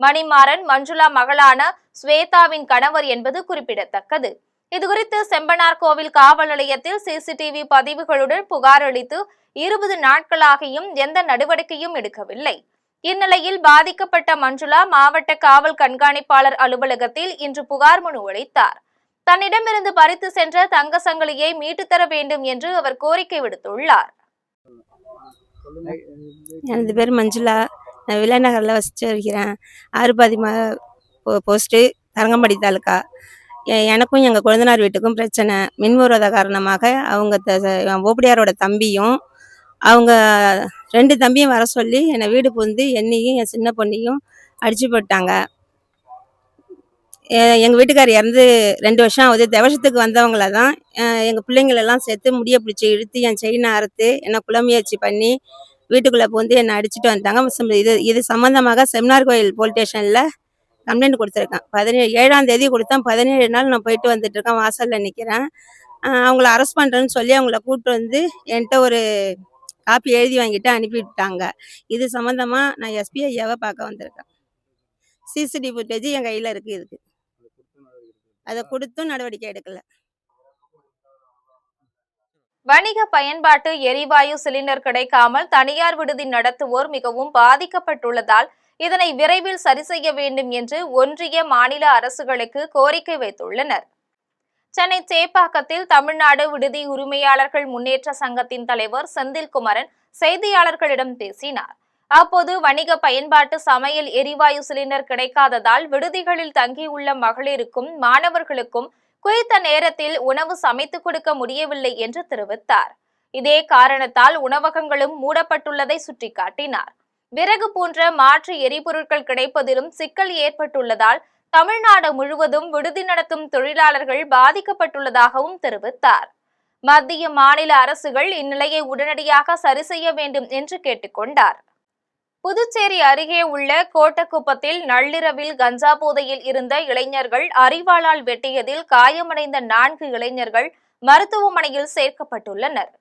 மணிமாறன் மஞ்சுளா மகளான ஸ்வேதாவின் கணவர் என்பது குறிப்பிடத்தக்கது. இதுகுறித்து செம்பனார்கோவில் காவல் நிலையத்தில் CCTV பதிவுகளுடன் புகார் அளித்து 20 நாட்களாகியும் எந்த நடவடிக்கையும் எடுக்கவில்லை. இந்நிலையில் பாதிக்கப்பட்ட மஞ்சுளா மாவட்ட காவல் கண்காணிப்பாளர் அலுவலகத்தில் இன்று புகார் மனு அளித்தார். தன்னிடமிருந்து பறித்து சென்ற தங்க சங்கிலியை மீட்டுத் தர வேண்டும் என்று அவர் கோரிக்கை விடுத்துள்ளார். எனது பேர் மஞ்சுளா. நான் விளைநகரில் வசித்து வருகிறேன். 6 போஸ்ட்டு, தரங்கம்பாடி தாலுக்கா. எனக்கும் எங்கள் கொழுந்தனார் வீட்டுக்கும் பிரச்சனை. மின்விரோத காரணமாக அவங்க ஓப்படியாரோட தம்பியும் அவங்க 2 தம்பியும் வர சொல்லி என்னை வீடு புகுந்து என்னையும் என் சின்ன பொண்ணையும் அடிச்சு போட்டாங்க. எங்கள் வீட்டுக்கார் இறந்து 2 வருஷம் ஆகுது. தேவசத்துக்கு வந்தவங்கள தான் எங்கள் பிள்ளைங்களெல்லாம் சேர்த்து முடிய பிடிச்சி இழுத்து என் செயினை அறுத்து என்னை குலமுயற்சி பண்ணி வீட்டுக்குள்ளே பூந்து என்னை அடிச்சுட்டு வந்துட்டாங்க. இது சம்மந்தமாக செமினார் கோயில் போலீஸ் ஸ்டேஷனில் கம்ப்ளைண்ட் கொடுத்துருக்கேன். 7ஆம் தேதி கொடுத்தேன். 17 நாள் நான் போயிட்டு வந்துட்டுருக்கேன். வாசலில் நிற்கிறேன். அவங்கள அரெஸ்ட் பண்ணுறேன்னு சொல்லி அவங்கள கூப்பிட்டு வந்து என்கிட்ட ஒரு காப்பி எழுதி வாங்கிட்டு அனுப்பிவிட்டாங்க. இது சம்மந்தமாக நான் எஸ்பி ஐயாவை பார்க்க வந்திருக்கேன். சிசிடிவி ஃபுட்டேஜ் என் கையில் இருக்குது. இதுக்கு அதை கொடுத்தும் நடவடிக்கை எடுக்கலை. வணிக பயன்பாட்டு எரிவாயு சிலிண்டர் கிடைக்காமல் தனியார் விடுதி நடத்துவோர் மிகவும் பாதிக்கப்பட்டுள்ளதால் இதனை விரைவில் சரி செய்ய வேண்டும் என்று ஒன்றிய மாநில அரசுகளுக்கு கோரிக்கை வைத்துள்ளனர். சென்னை சேப்பாக்கத்தில் தமிழ்நாடு விடுதி உரிமையாளர்கள் முன்னேற்ற சங்கத்தின் தலைவர் செந்தில்குமரன் செய்தியாளர்களிடம் பேசினார். அப்போது வணிக பயன்பாட்டு சமையல் எரிவாயு சிலிண்டர் கிடைக்காததால் விடுதிகளில் தங்கியுள்ள மகளிருக்கும் மாணவர்களுக்கும் குறித்த நேரத்தில் உணவு சமைத்துக் கொடுக்க முடியவில்லை என்று தெரிவித்தார். இதே காரணத்தால் உணவகங்களும் மூடப்பட்டுள்ளதை சுட்டிக்காட்டினார். விறகு போன்ற மாற்று எரிபொருட்கள் கிடைப்பதிலும் சிக்கல் ஏற்பட்டுள்ளதால் தமிழ்நாடு முழுவதும் விடுதி நடத்தும் தொழிலாளர்கள் பாதிக்கப்பட்டுள்ளதாகவும் தெரிவித்தார். மத்திய மாநில அரசுகள் இந்நிலையை உடனடியாக சரி செய்ய வேண்டும் என்று கேட்டுக்கொண்டார். புதுச்சேரி அருகே உள்ள கோட்டக்குப்பத்தில் நள்ளிரவில் கஞ்சா போதையில் இருந்த இளைஞர்கள் அரிவாளால் வெட்டியதில் காயமடைந்த 4 இளைஞர்கள் மருத்துவமனையில் சேர்க்கப்பட்டுள்ளனர்.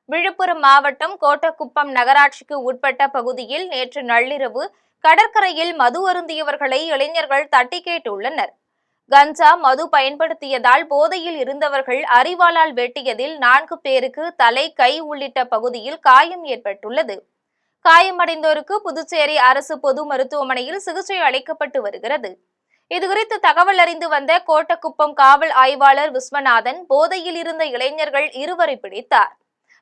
விழுப்புரம் மாவட்டம் கோட்டக்குப்பம் நகராட்சிக்கு உட்பட்ட பகுதியில் நேற்று நள்ளிரவு கடற்கரையில் மது அருந்தியவர்களை இளைஞர்கள் தட்டி கேட்டுள்ளனர். கஞ்சா மது பயன்படுத்தியதால் போதையில் இருந்தவர்கள் அரிவாளால் வெட்டியதில் 4 பேருக்கு தலை, கை உள்ளிட்ட பகுதியில் காயம் ஏற்பட்டுள்ளது. காயமடைந்தோருக்கு புதுச்சேரி அரசு பொது மருத்துவமனையில் சிகிச்சை அளிக்கப்பட்டு வருகிறது. இதுகுறித்து தகவல் அறிந்து வந்த கோட்டக்குப்பம் காவல் ஆய்வாளர் விஸ்வநாதன் போதையில் இருந்த இளைஞர்கள் 2 பிடித்தார்.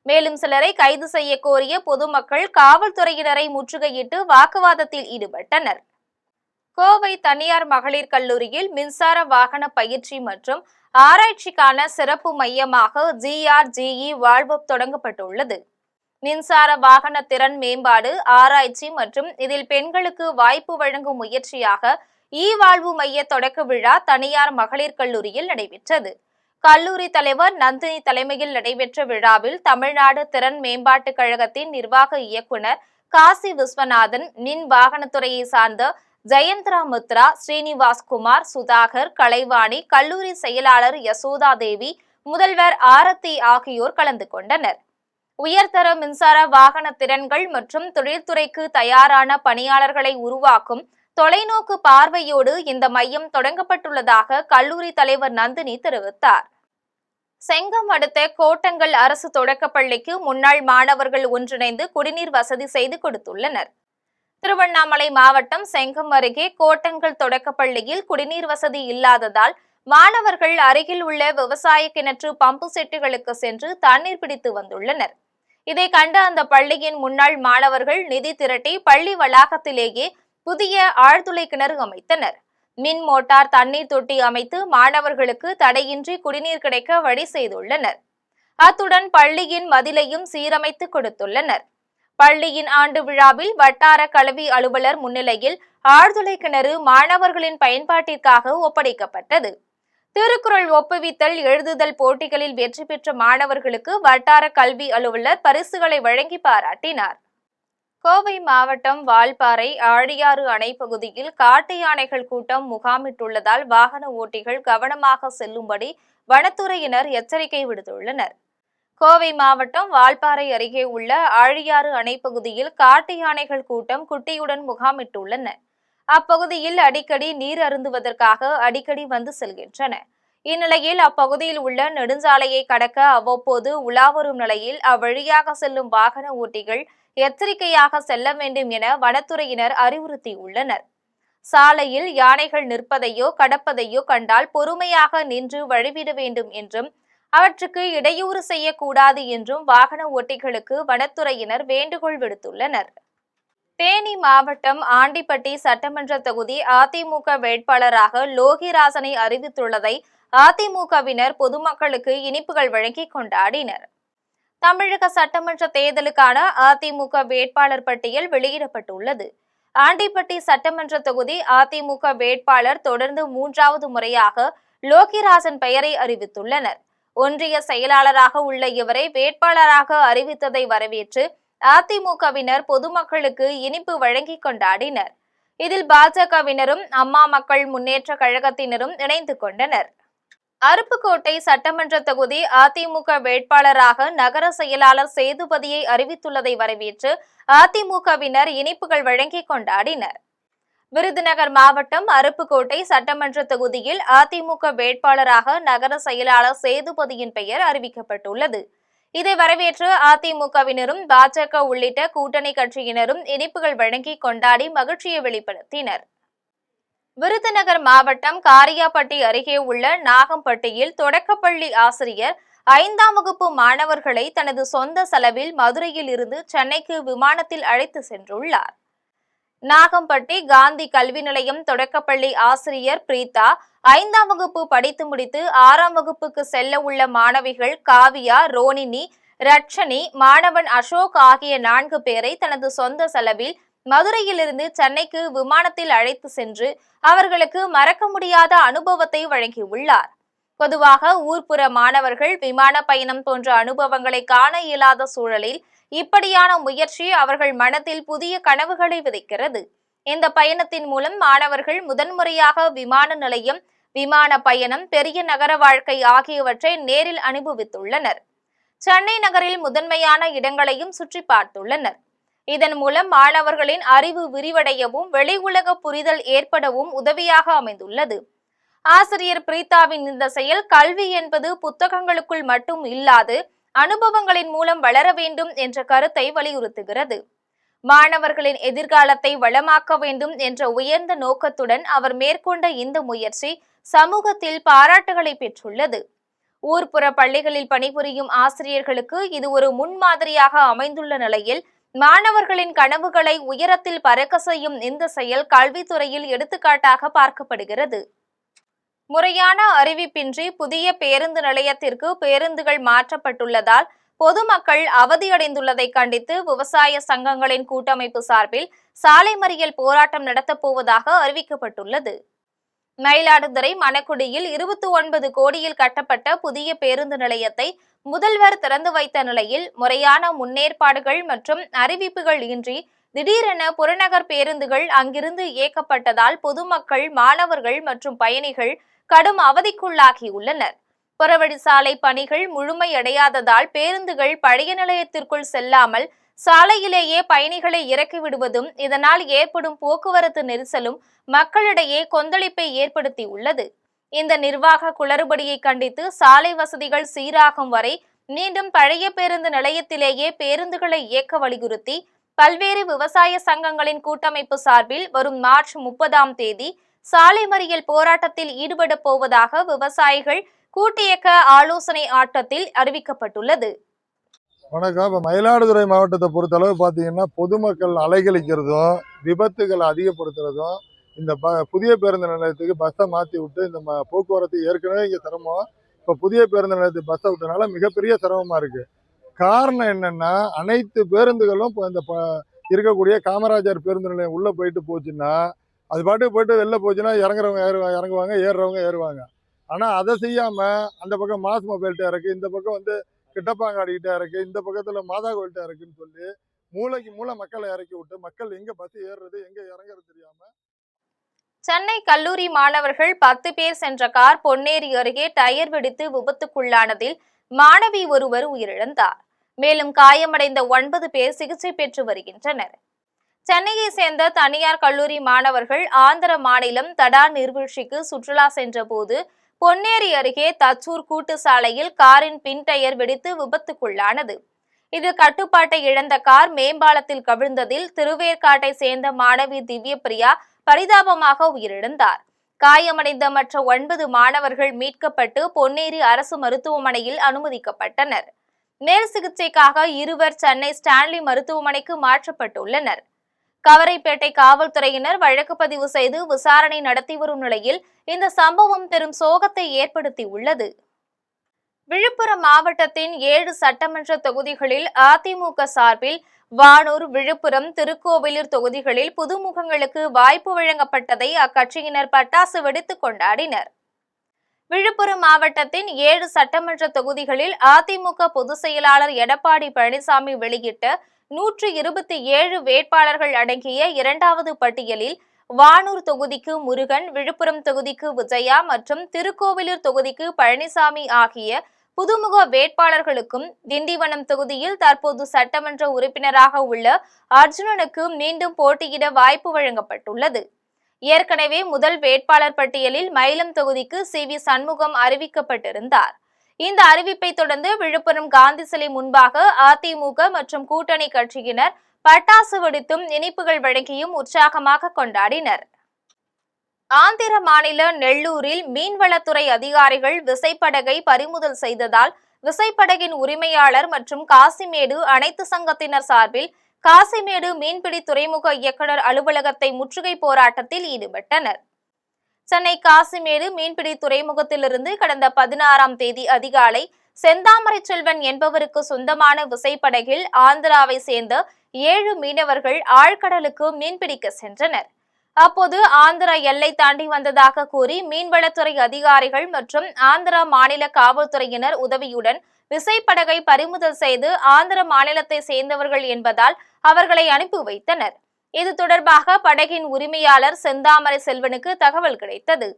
மேலும் சிலரை கைது செய்ய கோரிய பொதுமக்கள் காவல்துறையினரை முற்றுகையிட்டு வாக்குவாதத்தில் ஈடுபட்டனர். கோவை தனியார் மகளிர் கல்லூரியில் மின்சார வாகன பயிற்சி மற்றும் ஆராய்ச்சிக்கான சிறப்பு மையமாக GRGE வால்வப் தொடங்கப்பட்டுள்ளது. மின்சார வாகன திறன் மேம்பாடு, ஆராய்ச்சி மற்றும் இதில் பெண்களுக்கு வாய்ப்பு வழங்கும் முயற்சியாக வாழ்வு மைய தொடக்க விழா தனியார் மகளிர் கல்லூரியில் நடைபெற்றது. கல்லூரி தலைவர் நந்தினி தலைமையில் நடைபெற்ற விழாவில் தமிழ்நாடு திறன் மேம்பாட்டுக் கழகத்தின் நிர்வாக இயக்குநர் காசி விஸ்வநாதன், மின் வாகனத்துறையை சார்ந்த ஜெயந்திரா மித்ரா, ஸ்ரீனிவாஸ்குமார், சுதாகர், கலைவாணி, கல்லூரி செயலாளர் யசோதா தேவி, முதல்வர் ஆரத்தி ஆகியோர் கலந்து கொண்டனர். உயர்தர மின்சார வாகன திறன்கள் மற்றும் தொழில்துறைக்கு தயாரான பணியாளர்களை உருவாக்கும் தொலைநோக்கு பார்வையோடு இந்த மையம் தொடங்கப்பட்டுள்ளதாக கல்லூரி தலைவர் நந்தினி தெரிவித்தார். செங்கம் அடுத்த கோட்டங்கல் அரசு தொடக்கப்பள்ளிக்கு முன்னாள் மாணவர்கள் ஒன்றிணைந்து குடிநீர் வசதி செய்து கொடுத்துள்ளனர். திருவண்ணாமலை மாவட்டம் செங்கம் அருகே கோட்டங்கல் தொடக்கப்பள்ளியில் குடிநீர் வசதி இல்லாததால் மாணவர்கள் அருகில் உள்ள விவசாய கிணற்று பம்பு செட்டுகளுக்கு சென்று தண்ணீர் பிடித்து வந்துள்ளனர். இதை கண்ட அந்த பள்ளியின் முன்னாள் மாணவர்கள் நிதி திரட்டி பள்ளி வளாகத்திலேயே புதிய ஆழ்துளை கிணறு அமைத்தனர். மின் மோட்டார் தண்ணீர் தொட்டி அமைத்து மாணவர்களுக்கு தடையின்றி குடிநீர் கிடைக்க வழி செய்துள்ளனர். அத்துடன் பள்ளியின் மதிலையும் சீரமைத்து கொடுத்துள்ளனர். பள்ளியின் ஆண்டு விழாவில் வட்டார கல்வி அலுவலர் முன்னிலையில் ஆழ்துளை கிணறு மாணவர்களின் பயன்பாட்டிற்காக ஒப்படைக்கப்பட்டது. திருக்குறள் ஒப்புவித்தல், எழுதுதல் போட்டிகளில் வெற்றி பெற்ற மாணவர்களுக்கு வட்டார கல்வி அலுவலர் பரிசுகளை வழங்கி பாராட்டினார். கோவை மாவட்டம் வால்பாறை ஆழியாறு அணை பகுதியில் காட்டு யானைகள் கூட்டம் முகாமிட்டுள்ளதால் வாகன ஓட்டிகள் கவனமாக செல்லும்படி வனத்துறையினர் எச்சரிக்கை விடுத்துள்ளனர். கோவை மாவட்டம் வால்பாறை அருகே உள்ள ஆழியாறு அணை பகுதியில் காட்டு யானைகள் கூட்டம் குட்டியுடன் முகாமிட்டுள்ளன. அப்பகுதியில் அடிக்கடி நீர் அருந்துவதற்காக அடிக்கடி வந்து செல்கின்றன. இந்நிலையில் அப்பகுதியில் உள்ள நெடுஞ்சாலையை கடக்க அவ்வப்போது உலாவரும் நிலையில் அவ்வழியாக செல்லும் வாகன ஓட்டிகள் எச்சரிக்கையாக செல்ல வேண்டும் என வனத்துறையினர் அறிவுறுத்தியுள்ளனர். சாலையில் யானைகள் நிற்பதையோ கடப்பதையோ கண்டால் பொறுமையாக நின்று வழிவிட வேண்டும் என்றும் அவற்றுக்கு இடையூறு செய்யக்கூடாது என்றும் வாகன ஓட்டிகளுக்கு வனத்துறையினர் வேண்டுகோள் விடுத்துள்ளனர். தேனி மாவட்டம் ஆண்டிப்பட்டி சட்டமன்ற தொகுதி அதிமுக வேட்பாளராக லோகிராசனை அறிவித்துள்ளதை அதிமுகவினர் பொதுமக்களுக்கு இனிப்புகள் வழங்கி கொண்டாடினர். தமிழக சட்டமன்ற தேர்தலுக்கான அதிமுக வேட்பாளர் பட்டியல் வெளியிடப்பட்டுள்ளது. ஆண்டிப்பட்டி சட்டமன்ற தொகுதி அதிமுக வேட்பாளர் தொடர்ந்து 3வது முறையாக லோகிராசன் பெயரை அறிவித்துள்ளனர். ஒன்றிய செயலாளராக உள்ள இவரை வேட்பாளராக அறிவித்ததை வரவேற்று அதிமுகவினர் பொதுமக்களுக்கு இனிப்பு வழங்கி கொண்டாடினர். இதில் பாஜகவினரும் அம்மா மக்கள் முன்னேற்ற கழகத்தினரும் இணைந்து கொண்டனர். அருப்புக்கோட்டை சட்டமன்ற தொகுதி அதிமுக வேட்பாளராக நகர செயலாளர் சேதுபதியை அறிவித்துள்ளதை வரவேற்று அதிமுகவினர் இனிப்புகள் வழங்கி கொண்டாடினர். விருதுநகர் மாவட்டம் அருப்புக்கோட்டை சட்டமன்ற தொகுதியில் அதிமுக வேட்பாளராக நகர செயலாளர் சேதுபதியின் பெயர் அறிவிக்கப்பட்டுள்ளது. இதை வரவேற்று அதிமுகவினரும் பாஜக உள்ளிட்ட கூட்டணி கட்சியினரும் இனிப்புகள் வழங்கி கொண்டாடி மகிழ்ச்சியை வெளிப்படுத்தினர். விருதுநகர் மாவட்டம் காரியாபட்டி அருகே உள்ள நாகம்பட்டியில் தொடக்கப்பள்ளி ஆசிரியர் 5ஆம் வகுப்பு மாணவர்களை தனது சொந்த செலவில் மதுரையில் இருந்து சென்னைக்கு விமானத்தில் அழைத்து சென்றுள்ளார். நாகம்பட்டி காந்தி கல்வி நிலையம் தொடக்கப்பள்ளி ஆசிரியர் பிரீதா 5ஆம் வகுப்பு படித்து முடித்து 6ஆம் வகுப்புக்கு செல்ல உள்ள மாணவிகள் காவியா, ரோனினி, ரட்சணி, மாணவன் அசோக் ஆகிய 4 பேரை தனது சொந்த செலவில் மதுரையிலிருந்து சென்னைக்கு விமானத்தில் அழைத்து சென்று அவர்களுக்கு மறக்க முடியாத அனுபவத்தை வழங்கியுள்ளார். பொதுவாக ஊர்ப்புற மாணவர்கள் விமான பயணம் போன்ற அனுபவங்களை காண இயலாத சூழலில் இப்படியான முயற்சி அவர்கள் மனத்தில் புதிய கனவுகளை விதைக்கிறது. இந்த பயணத்தின் மூலம் மாணவர்கள் முதன்முறையாக விமான நிலையம், விமான பயணம், பெரிய நகர வாழ்க்கை ஆகியவற்றை நேரில் அனுபவித்துள்ளனர். சென்னை நகரில் முதன்மையான இடங்களையும் சுற்றி பார்த்துள்ளனர். இதன் மூலம் மாணவர்களின் அறிவு விரிவடையவும் வெளி உலக புரிதல் ஏற்படவும் உதவியாக அமைந்துள்ளது. ஆசிரியர் பிரீதாவின் இந்த செயல் கல்வி என்பது புத்தகங்களுக்குள் மட்டும் இல்லாது அனுபவங்களின் மூலம் வளர வேண்டும் என்ற கருத்தை வலியுறுத்துகிறது. மாணவர்களின் எதிர்காலத்தை வளமாக்க வேண்டும் என்ற உயர்ந்த நோக்கத்துடன் அவர் மேற்கொண்ட இந்த முயற்சி சமூகத்தில் பாராட்டுகளை பெற்றுள்ளது. ஊர்ப்புற பள்ளிகளில் பணிபுரியும் ஆசிரியர்களுக்கு இது ஒரு முன்மாதிரியாக அமைந்துள்ள நிலையில் மாணவர்களின் கனவுகளை உயரத்தில் பறக்க செய்யும் இந்த செயல் கல்வித்துறையில் எடுத்துக்காட்டாக பார்க்கப்படுகிறது. முறையான அறிவிப்பின்றி புதிய பேருந்து நிலையத்திற்கு பேருந்துகள் மாற்றப்பட்டுள்ளதால் பொதுமக்கள் அவதியடைந்துள்ளதை கண்டித்து விவசாய சங்கங்களின் கூட்டமைப்பு சார்பில் சாலை மறியல் போராட்டம் நடத்தப்போவதாக அறிவிக்கப்பட்டுள்ளது. மயிலாடுதுறை மணக்குடியில் 29 கோடியில் கட்டப்பட்ட புதிய பேருந்து நிலையத்தை முதல்வர் திறந்து வைத்த நிலையில் முறையான முன்னேற்பாடுகள் மற்றும் அறிவிப்புகள் இன்றி திடீரென புறநகர் பேருந்துகள் அங்கிருந்து இயக்கப்பட்டதால் பொதுமக்கள், மாணவர்கள் மற்றும் பயணிகள் கடும் அவதிக்குள்ளாகியுள்ளனர். புறவழிச்சாலை பணிகள் முழுமையடையாததால் பேருந்துகள் பழைய நிலையத்திற்குள் செல்லாமல் சாலையிலேயே பயணிகளை இறக்கிவிடுவதும் இதனால் ஏற்படும் போக்குவரத்து நெரிசலும் மக்களிடையே கொந்தளிப்பை ஏற்படுத்தியுள்ளது. இந்த நிர்வாக குளறுபடியை கண்டித்து சாலை வசதிகள் சீராகும் வரை மீண்டும் பழைய பேருந்து நிலையத்திலேயே பேருந்துகளை இயக்க வலியுறுத்தி பல்வேறு விவசாய சங்கங்களின் கூட்டமைப்பு சார்பில் வரும் மார்ச் 30ஆம் தேதி சாலை மறியல் போராட்டத்தில் ஈடுபட போவதாக விவசாயிகள் கூட்டியக்க ஆலோசனை ஆட்டத்தில் அறிவிக்கப்பட்டுள்ளது. வணக்கம். இப்போ மயிலாடுதுறை மாவட்டத்தை பொறுத்தளவு பார்த்தீங்கன்னா பொதுமக்கள் அலைகழிக்கிறதும் விபத்துகளை அதிகப்படுத்துறதும் இந்த புதிய பேருந்து நிலையத்துக்கு பஸ்ஸை மாற்றி விட்டு இந்த போக்குவரத்து ஏற்கனவே இங்கே சிரமம். இப்போ புதிய பேருந்து நிலையத்துக்கு பஸ்ஸை விட்டனால மிகப்பெரிய சிரமமாக இருக்குது. காரணம் என்னென்னா அனைத்து பேருந்துகளும் இப்போ இந்த இருக்கக்கூடிய காமராஜர் பேருந்து நிலையம் உள்ளே போயிட்டு போச்சுன்னா அது பாட்டுக்கு போயிட்டு வெளில போச்சுன்னா இறங்குறவங்க இறங்குவாங்க, ஏறுறவங்க ஏறுவாங்க. ஆனால் அதை செய்யாமல் அந்த பக்கம் மாஸ் மொபைல்கிட்ட இருக்குது, இந்த பக்கம் வந்து கிட்டப்பாங்காடிக்கிட்ட இருக்கு, இந்த பக்கத்துல மாதா கோயில்கிட்ட இருக்குன்னு சொல்லி மூளைக்கு மூளை மக்களை இறக்கி விட்டு மக்கள் எங்க பஸ் ஏறுறது எங்க இறங்குறது தெரியாம. சென்னை கல்லூரி மாணவர்கள் 10 பேர் சென்ற கார் பொன்னேரி அருகே டயர் வெடித்து விபத்துக்குள்ளானதில் மாணவி ஒருவர் உயிரிழந்தார். மேலும் காயமடைந்த 9 பேர் சிகிச்சை பெற்று வருகின்றனர். சென்னையை சேர்ந்த தனியார் கல்லூரி மாணவர்கள் ஆந்திர மாநிலம் தடா நீர்வீழ்ச்சிக்கு சுற்றுலா சென்ற போது பொன்னேரி அருகே தச்சூர் கூட்டு சாலையில் காரின் பின் டயர் வெடித்து விபத்துக்குள்ளானது. இதில் கட்டுப்பாட்டை இழந்த கார் மேம்பாலத்தில் கவிழ்ந்ததில் திருவேற்காட்டை சேர்ந்த மாணவி திவ்யபிரியா பரிதாபமாக உயிரிழந்தார். காயமடைந்த மற்ற 9 மாணவர்கள் மீட்கப்பட்டு பொன்னேரி அரசு மருத்துவமனையில் அனுமதிக்கப்பட்டனர். மேல் சிகிச்சைக்காக இருவர் சென்னை ஸ்டான்லி மருத்துவமனைக்கு மாற்றப்பட்டுள்ளனர். கவரைப்பேட்டை காவல்துறையினர் வழக்கு பதிவு செய்து விசாரணை நடத்தி வரும் நிலையில் இந்த சம்பவம் பெரும் சோகத்தை ஏற்படுத்தியுள்ளது. விழுப்புரம் மாவட்டத்தின் 7 சட்டமன்ற தொகுதிகளில் அதிமுக சார்பில் வானூர், விழுப்புரம், திருக்கோவிலூர் தொகுதிகளில் புதுமுகங்களுக்கு வாய்ப்பு வழங்கப்பட்டதை அக்கட்சியினர் பட்டாசு வெடித்து கொண்டாடினர். விழுப்புரம் மாவட்டத்தின் 7 சட்டமன்ற தொகுதிகளில் அதிமுக பொதுச் செயலாளர் எடப்பாடி பழனிசாமி வெளியிட்ட 127 வேட்பாளர்கள் அடங்கிய இரண்டாவது பட்டியலில் வானூர் தொகுதிக்கு முருகன், விழுப்புரம் தொகுதிக்கு விஜயா மற்றும் திருக்கோவிலூர் தொகுதிக்கு பழனிசாமி ஆகிய புதுமுக வேட்பாளர்களுக்கும், திண்டிவனம் தொகுதியில் தற்போது சட்டமன்ற உறுப்பினராக உள்ள அர்ஜுனனுக்கு மீண்டும் போட்டியிட வாய்ப்பு வழங்கப்பட்டுள்ளது. ஏற்கனவே முதல் வேட்பாளர் பட்டியலில் மயிலம் தொகுதிக்கு CV சண்முகம் அறிவிக்கப்பட்டிருந்தார். இந்த அறிவிப்பை தொடர்ந்து விழுப்புரம் காந்தி சிலை முன்பாக அதிமுக மற்றும் கூட்டணி கட்சியினர் பட்டாசு வெடித்தும் இனிப்புகள் வழங்கியும் உற்சாகமாக கொண்டாடினர். ஆந்திர மாநில நெல்லூரில் மீன்வளத்துறை அதிகாரிகள் விசைப்படகை பறிமுதல் செய்ததால் விசைப்படகின் உரிமையாளர் மற்றும் காசிமேடு அனைத்து சங்கத்தினர் சார்பில் காசிமேடு மீன்பிடி துறைமுக இயக்குநர் அலுவலகத்தை முற்றுகை போராட்டத்தில் ஈடுபட்டனர். சென்னை காசிமேடு மீன்பிடி துறைமுகத்திலிருந்து கடந்த 16ஆம் தேதி அதிகாலை செந்தாமரை செல்வன் என்பவருக்கு சொந்தமான விசைப்படகில் ஆந்திராவை சேர்ந்த 7 மீனவர்கள் ஆழ்கடலுக்கு மீன்பிடிக்க சென்றனர். அப்போது ஆந்திரா எல்லை தாண்டி வந்ததாக கூறி மீன்வளத்துறை அதிகாரிகள் மற்றும் ஆந்திரா மாநில காவல்துறையினர் உதவியுடன் விசைப்படகை பறிமுதல் செய்து ஆந்திர மாநிலத்தை சேர்ந்தவர்கள் என்பதால் அவர்களை அனுப்பி வைத்தனர். இது தொடர்பாக படகின் உரிமையாளர் செந்தாமரை செல்வனுக்கு தகவல் கிடைத்தது.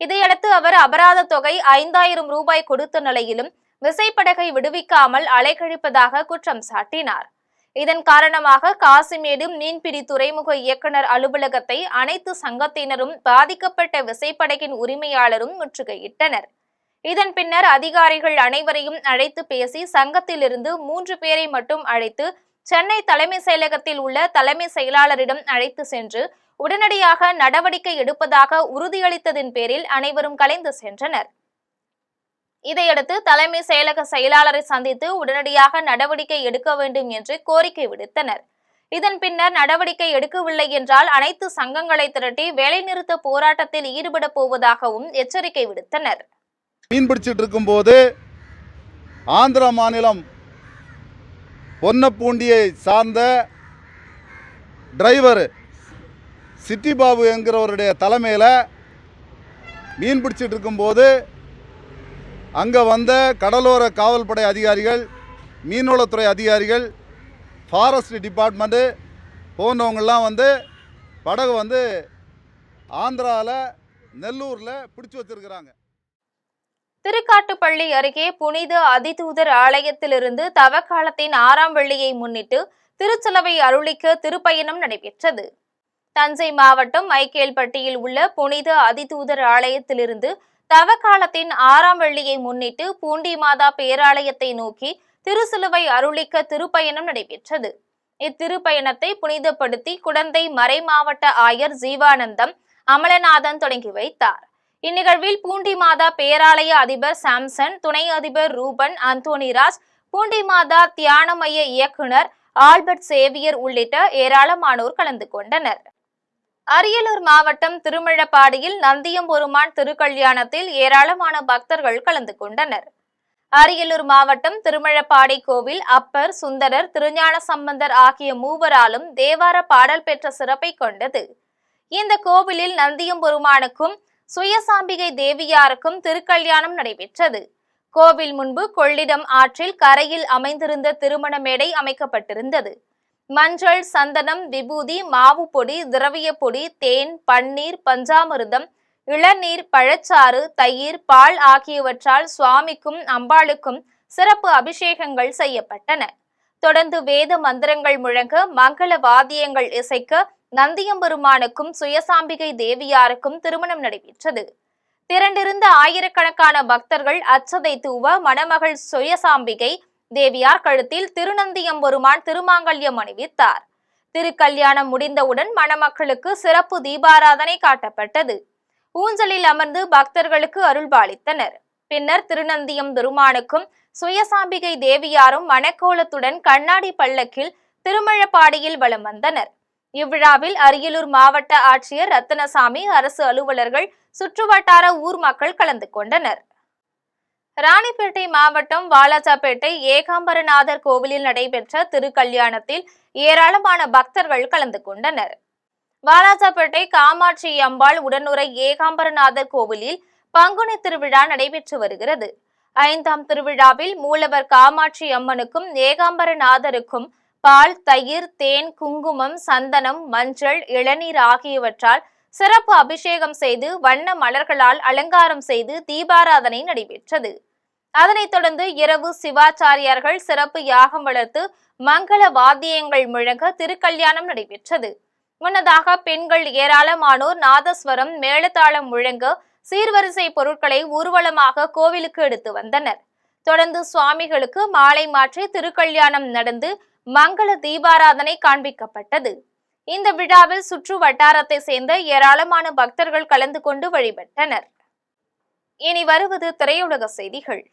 இதையடுத்து அவர் அபராத தொகை 5000 ரூபாய் கொடுத்த நிலையிலும் விசைப்படகை விடுவிக்காமல் அலைக்கழிப்பதாக குற்றம் சாட்டினார். இதன் காரணமாக காசிமேடு மீன்பிடி துறைமுக இயக்குநர் அலுவலகத்தை அனைத்து சங்கத்தினரும் பாதிக்கப்பட்ட விசைப்படகின் உரிமையாளரும் முற்றுகையிட்டனர். இதன் பின்னர் அதிகாரிகள் அனைவரையும் அழைத்து பேசி சங்கத்திலிருந்து 3 பேரை மட்டும் அழைத்து சென்னை தலைமை செயலகத்தில் உள்ள தலைமை செயலாளரிடம் அழைத்து சென்று உடனடியாக நடவடிக்கை எடுப்பதாக உறுதியளித்ததின் பேரில் அனைவரும் கலைந்து சென்றனர். இதையடுத்து தலைமை செயலக செயலாளரை சந்தித்து உடனடியாக நடவடிக்கை எடுக்க வேண்டும் என்று கோரிக்கை விடுத்தனர். இதன் பின்னர் நடவடிக்கை எடுக்கவில்லை என்றால் அனைத்து சங்கங்களை திரட்டி வேலைநிறுத்த போராட்டத்தில் ஈடுபட போவதாகவும் எச்சரிக்கை விடுத்தனர். மீன் பிடிச்சிட்டு இருக்கும்போது ஆந்திரா மாநிலம் பொன்னப்பூண்டியை சார்ந்த டிரைவர் சிட்டி பாபு என்கிறவருடைய தலைமையில் மீன் பிடிச்சிட்டு இருக்கும்போது அங்கே வந்த கடலோர காவல்படை அதிகாரிகள், மீன்வளத்துறை அதிகாரிகள், ஃபாரஸ்ட் டிபார்ட்மெண்ட்டு போன்றவங்கெல்லாம் வந்து படகு வந்து ஆந்திராவில் நெல்லூரில் பிடிச்சி வச்சிருக்கிறாங்க. திருக்காட்டுப்பள்ளி அருகே புனித அதிதூதர் ஆலயத்திலிருந்து தவக்காலத்தின் 6ஆம் வெள்ளியை முன்னிட்டு திருச்சலவை அருளிக்க திருப்பயணம் நடைபெற்றது. தஞ்சை மாவட்டம் மைக்கேல்பட்டியில் உள்ள புனித அதிதூதர் ஆலயத்திலிருந்து தவக்காலத்தின் 6ஆம் வெள்ளியை முன்னிட்டு பூண்டி மாதா பேராலயத்தை நோக்கி திருச்சிலுவை அருளிக்க திருப்பயணம் நடைபெற்றது. இத்திருப்பயணத்தை புனிதப்படுத்தி குடந்தை மறை மாவட்ட ஆயர் ஜீவானந்தம் அமலநாதன் தொடங்கி வைத்தார். இந்நிகழ்வில் பூண்டி மாதா பேராலய அதிபர் சாம்சன், துணை அதிபர் ரூபன் அந்தோனிராஜ், பூண்டி மாதா தியான மைய இயக்குனர் ஆல்பர்ட் சேவியர் உள்ளிட்ட ஏராளமானோர் கலந்து கொண்டனர். அரியலூர் மாவட்டம் திருமழப்பாடியில் நந்தியம்பெருமான் திருக்கல்யாணத்தில் ஏராளமான பக்தர்கள் கலந்து கொண்டனர். அரியலூர் மாவட்டம் திருமழப்பாடி கோவில் அப்பர், சுந்தரர், திருஞான சம்பந்தர் ஆகிய மூவராலும் தேவார பாடல் பெற்ற சிறப்பை கொண்டது. இந்த கோவிலில் நந்தியம்பெருமானுக்கும் சுயசாம்பிகை தேவியாருக்கும் திருக்கல்யாணம் நடைபெற்றது. கோவில் முன்பு கொள்ளிடம் ஆற்றில் கரையில் அமைந்திருந்த திருமண மேடை அமைக்கப்பட்டிருந்தது. மஞ்சள், சந்தனம், விபூதி, மாவு பொடி, திரவிய பொடி, தேன், பன்னீர், பஞ்சாமிர்தம், இளநீர், பழச்சாறு, தயிர், பால் ஆகியவற்றால் சுவாமிக்கும் அம்பாளுக்கும் சிறப்பு அபிஷேகங்கள் செய்யப்பட்டன. தொடர்ந்து வேத மந்திரங்கள் முழங்க, மங்கள வாத்தியங்கள் இசைக்க நந்தியம்பெருமானுக்கும் சுயசாம்பிகை தேவியாருக்கும் திருமணம் நடைபெற்றது. திரண்டிருந்த ஆயிரக்கணக்கான பக்தர்கள் அச்சதை தூவ மணமகள் சுயசாம்பிகை தேவியார் கழுத்தில் திருநந்தியம்பெருமான் திருமாங்கல்யம் அணிவித்தார். திருக்கல்யாணம் முடிந்தவுடன் மணமக்களுக்கு சிறப்பு தீபாராதனை காட்டப்பட்டது. ஊஞ்சலில் அமர்ந்து பக்தர்களுக்கு அருள்பாலித்தனர். பின்னர் திருநந்தியம்பெருமானுக்கும் சுயசாம்பிகை தேவியாரும் மணக்கோலத்துடன் கண்ணாடி பல்லக்கில் திருமழப்பாடியில் வலம் வந்தனர். இவ்விழாவில் அரியலூர் மாவட்ட ஆட்சியர் ரத்தினசாமி, அரசு அலுவலர்கள், சுற்றுவட்டார ஊர் மக்கள் கலந்து கொண்டனர். ராணிப்பேட்டை மாவட்டம் வாலாஜாபேட்டை ஏகாம்பரநாதர் கோவிலில் நடைபெற்ற திருக்கல்யாணத்தில் ஏராளமான பக்தர்கள் கலந்து கொண்டனர். வாலாஜாபேட்டை காமாட்சி அம்பாள் உடனுறை ஏகாம்பரநாதர் கோவிலில் பங்குனி திருவிழா நடைபெற்று வருகிறது. 5ஆம் திருவிழாவில் மூலவர் காமாட்சி அம்மனுக்கும் ஏகாம்பரநாதருக்கும் பால், தயிர், தேன், குங்குமம், சந்தனம், மஞ்சள், இளநீர் ஆகியவற்றால் சிறப்பு அபிஷேகம் செய்து வண்ண மலர்களால் அலங்காரம் செய்து தீபாராதனை நடைபெற்றது. அதனைத் தொடர்ந்து இரவு சிவாச்சாரியார்கள் சிறப்பு யாகம் வளர்த்து மங்கள வாத்தியங்கள் முழங்க திருக்கல்யாணம் நடைபெற்றது. முன்னதாக பெண்கள் ஏராளமானோர் நாதஸ்வரம், மேளதாளம் முழங்க சீர்வரிசை பொருட்களை ஊர்வலமாக கோவிலுக்கு எடுத்து வந்தனர். தொடர்ந்து சுவாமிகளுக்கு மாலை மாற்றி திருக்கல்யாணம் நடந்து மங்கள தீபாராதனை காண்பிக்கப்பட்டது. இந்த விழாவில் சுற்று வட்டாரத்தை சேர்ந்த ஏராளமான பக்தர்கள் கலந்து கொண்டு வழிபட்டனர். இனி வருவது திரையுலக செய்திகள்.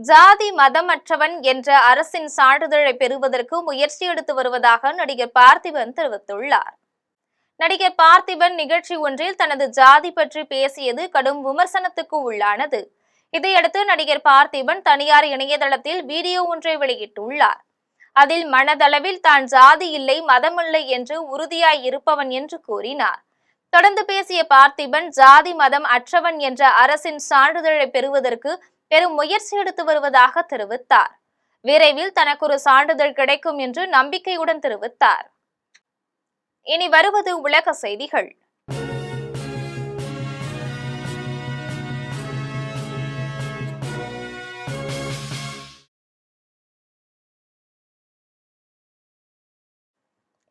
ஜாதி மதமற்றவன் என்ற அரசின் சான்றிதழை பெறுவதற்கு முயற்சி எடுத்து வருவதாக நடிகர் பார்த்திபன் தெரிவித்துள்ளார். நடிகர் பார்த்திபன் நிகழ்ச்சி ஒன்றில் தனது ஜாதி பற்றி பேசியது கடும் விமர்சனத்துக்கு உள்ளானது. இதையடுத்து நடிகர் பார்த்திபன் தனியார் இணையதளத்தில் வீடியோ ஒன்றை வெளியிட்டுள்ளார். அதில் மனதளவில் தான் ஜாதி இல்லை, மதமில்லை என்று உறுதியாய் இருப்பவன் என்று கூறினார். தொடர்ந்து பேசிய பார்த்திபன், ஜாதி மதம் அற்றவன் என்ற அரசின் சான்றிதழை பெறுவதற்கு பெரும் முயற்சி எடுத்து வருவதாக தெரிவித்தார். விரைவில் தனக்கு ஒரு சான்றிதழ் கிடைக்கும் என்று நம்பிக்கையுடன் தெரிவித்தார். இனி வருவது உலக செய்திகள்.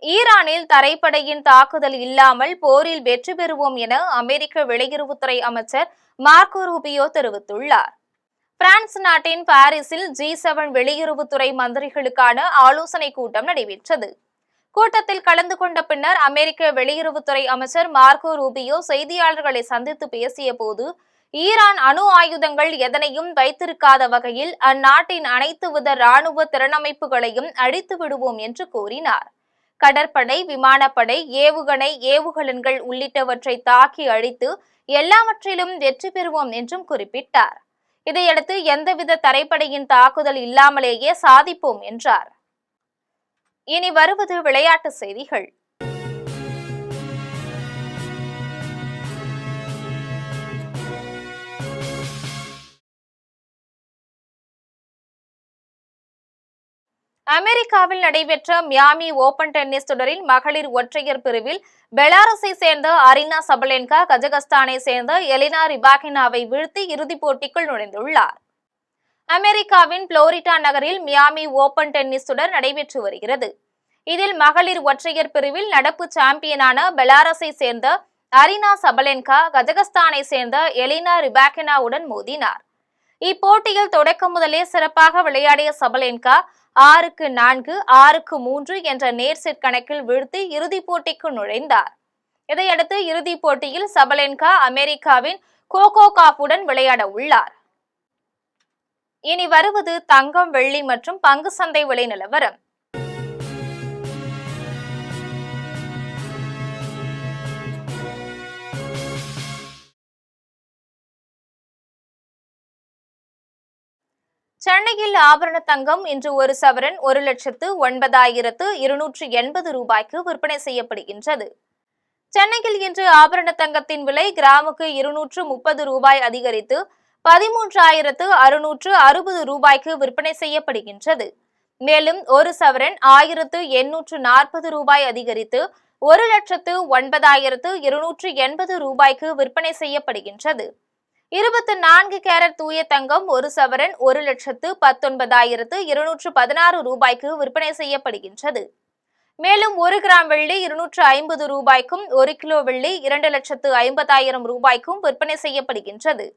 ஈரானில் தரைப்படையின் தாக்குதல் இல்லாமல் போரில் வெற்றி பெறுவோம் என அமெரிக்க வெளியுறவுத்துறை அமைச்சர் மார்க்கோ ரூபியோ தெரிவித்துள்ளார். பிரான்ஸ் நாட்டின் பாரிஸில் G7 வெளியுறவுத்துறை மந்திரிகளுக்கான ஆலோசனை கூட்டம் நடைபெற்றது. கூட்டத்தில் கலந்து கொண்ட பின்னர் அமெரிக்க வெளியுறவுத்துறை அமைச்சர் மார்க்கோ ரூபியோ செய்தியாளர்களை சந்தித்து பேசிய போது, ஈரான் அணு ஆயுதங்கள் எதனையும் வைத்திருக்காத வகையில் அந்நாட்டின் அனைத்து வித இராணுவ திறனமைப்புகளையும் அழித்து விடுவோம் என்று கூறினார். கடற்படை, விமானப்படை, ஏவுகணை, ஏவுகலன்கள் உள்ளிட்டவற்றை தாக்கி அழித்து எல்லாவற்றிலும் வெற்றி பெறுவோம் என்றும் குறிப்பிட்டார். இதையடுத்து எந்தவித தரைப்படையின் தாக்குதல் இல்லாமலேயே சாதிப்போம் என்றார். இனி வருவது விளையாட்டு செய்திகள். அமெரிக்காவில் நடைபெற்ற மியாமி ஓபன் டென்னிஸ் தொடரில் மகளிர் ஒற்றையர் பிரிவில் பெலாரஸை சேர்ந்த அரினா சபலென்கா கஜகஸ்தானை சேர்ந்த எலினா ரிபாகினாவை வீழ்த்தி இறுதிப் போட்டிக்குள் நுழைந்துள்ளார். அமெரிக்காவின் புளோரிடா நகரில் மியாமி ஓபன் டென்னிஸ் தொடர் நடைபெற்று வருகிறது. இதில் மகளிர் ஒற்றையர் பிரிவில் நடப்பு சாம்பியனான பெலாரஸை சேர்ந்த அரினா சபலென்கா கஜகஸ்தானை சேர்ந்த எலினா ரிபாகினாவுடன் மோதினார். இப்போட்டியில் தொடக்கம் முதலே சிறப்பாக விளையாடிய சபலென்கா 6-4, 6-3 என்ற நேர் செட் கணக்கில் வீழ்த்தி இறுதிப் போட்டிக்கு நுழைந்தார். இதையடுத்து இறுதிப் போட்டியில் சபலென்கா அமெரிக்காவின் கோகோ காஃபுடன் விளையாட உள்ளார். இனி வருவது தங்கம், வெள்ளி மற்றும் பங்கு சந்தை விலை நிலவரம். சென்னையில் ஆபரண தங்கம் இன்று ஒரு சவரன் 1,09,280 ரூபாய்க்கு விற்பனை செய்யப்படுகின்றது. சென்னையில் இன்று ஆபரண தங்கத்தின் விலை கிராமுக்கு 230 ரூபாய் அதிகரித்து 13,660 ரூபாய்க்கு விற்பனை செய்யப்படுகின்றது. மேலும் ஒரு சவரன் 1,840 ரூபாய் அதிகரித்து 1,09,280 ரூபாய்க்கு விற்பனை செய்யப்படுகின்றது. 24 கேரட் தூய தங்கம் ஒரு சவரன் 1,19,216 ரூபாய்க்கு விற்பனை செய்யப்படுகின்றது. மேலும் 1 கிராம் வெள்ளி 250 ரூபாய்க்கும் 1 கிலோ வெள்ளி 2,50,000 ரூபாய்க்கும் விற்பனை செய்யப்படுகின்றது.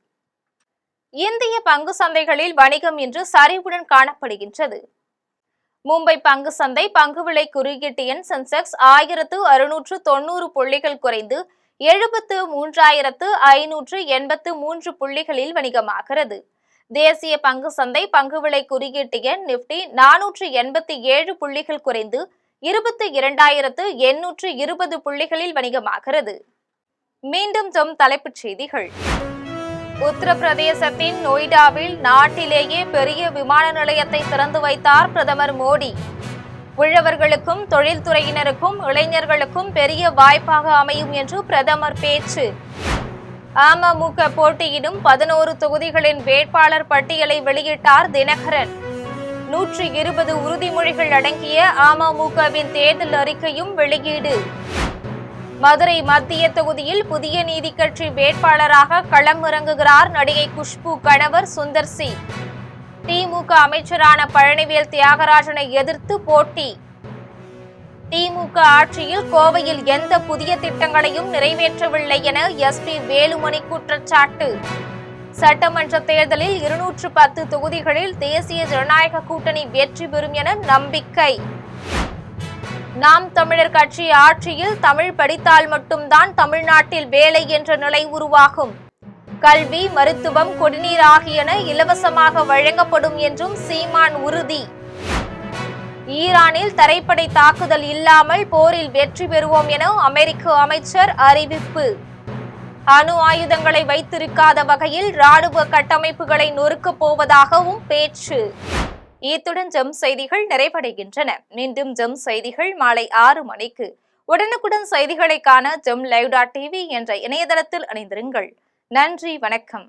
இந்திய பங்கு சந்தைகளில் வணிகம் இன்று சரிவுடன் காணப்படுகின்றது. மும்பை பங்கு சந்தை பங்கு விலை குறியீட்டு எண் சென்செக்ஸ் 1,690 புள்ளிகள் குறைந்து 73,583 புள்ளிகளில் வணிகமாகிறது. தேசிய பங்கு சந்தை பங்கு விலை குறியீட்டு எண் நிப்டி 487 புள்ளிகள் குறைந்து 22,820 புள்ளிகளில் வணிகமாகிறது. மீண்டும் தலைப்புச் செய்திகள். உத்தரப்பிரதேசத்தின் நொய்டாவில் நாட்டிலேயே பெரிய விமான நிலையத்தை திறந்து வைத்தார் பிரதமர் மோடி. உழவர்களுக்கும் தொழில்துறையினருக்கும் இளைஞர்களுக்கும் பெரிய வாய்ப்பாக அமையும் என்று பிரதமர் பேச்சு. அமமுக போட்டியிடும் 11 தொகுதிகளின் வேட்பாளர் பட்டியலை வெளியிட்டார் தினகரன். 120 உறுதிமொழிகள் அடங்கிய அமமுகவின் தேர்தல் அறிக்கையும் வெளியீடு. மதுரை மத்திய தொகுதியில் புதிய நீதி கட்சி வேட்பாளராக களம் இறங்குகிறார் நடிகை குஷ்பு கணவர் சுந்தர் சி. திமுக அமைச்சரான பழனிவேல் தியாகராஜனை எதிர்த்து போட்டி. திமுக ஆட்சியில் கோவையில் எந்த புதிய திட்டங்களையும் நிறைவேற்றவில்லை என எஸ்பி வேலுமணி குற்றச்சாட்டு. சட்டமன்ற தேர்தலில் 210 தொகுதிகளில் தேசிய ஜனநாயக கூட்டணி வெற்றி பெறும் என நம்பிக்கை. நாம் தமிழர் கட்சி ஆட்சியில் தமிழ் படித்தால் மட்டும்தான் தமிழ்நாட்டில் வேலை என்ற நிலை உருவாகும். கல்வி, மருத்துவம், குடிநீர் ஆகியன இலவசமாக வழங்கப்படும் என்றும் சீமான் உறுதி. ஈரானில் தரைப்படை தாக்குதல் இல்லாமல் போரில் வெற்றி பெறுவோம் என அமெரிக்க அமைச்சர் அறிவிப்பு. அணு ஆயுதங்களை வைத்திருக்காத வகையில் ராணுவ கட்டமைப்புகளை நொறுக்கப் போவதாகவும் பேச்சு. இத்துடன் ஜெம் செய்திகள் நிறைவடைகின்றன. மீண்டும் ஜெம் செய்திகள் மாலை 6 மணிக்கு. உடனுக்குடன் செய்திகளை காண ஜெம் live.tv என்ற இணையதளத்தில் இணைந்திருங்கள். நன்றி, வணக்கம்.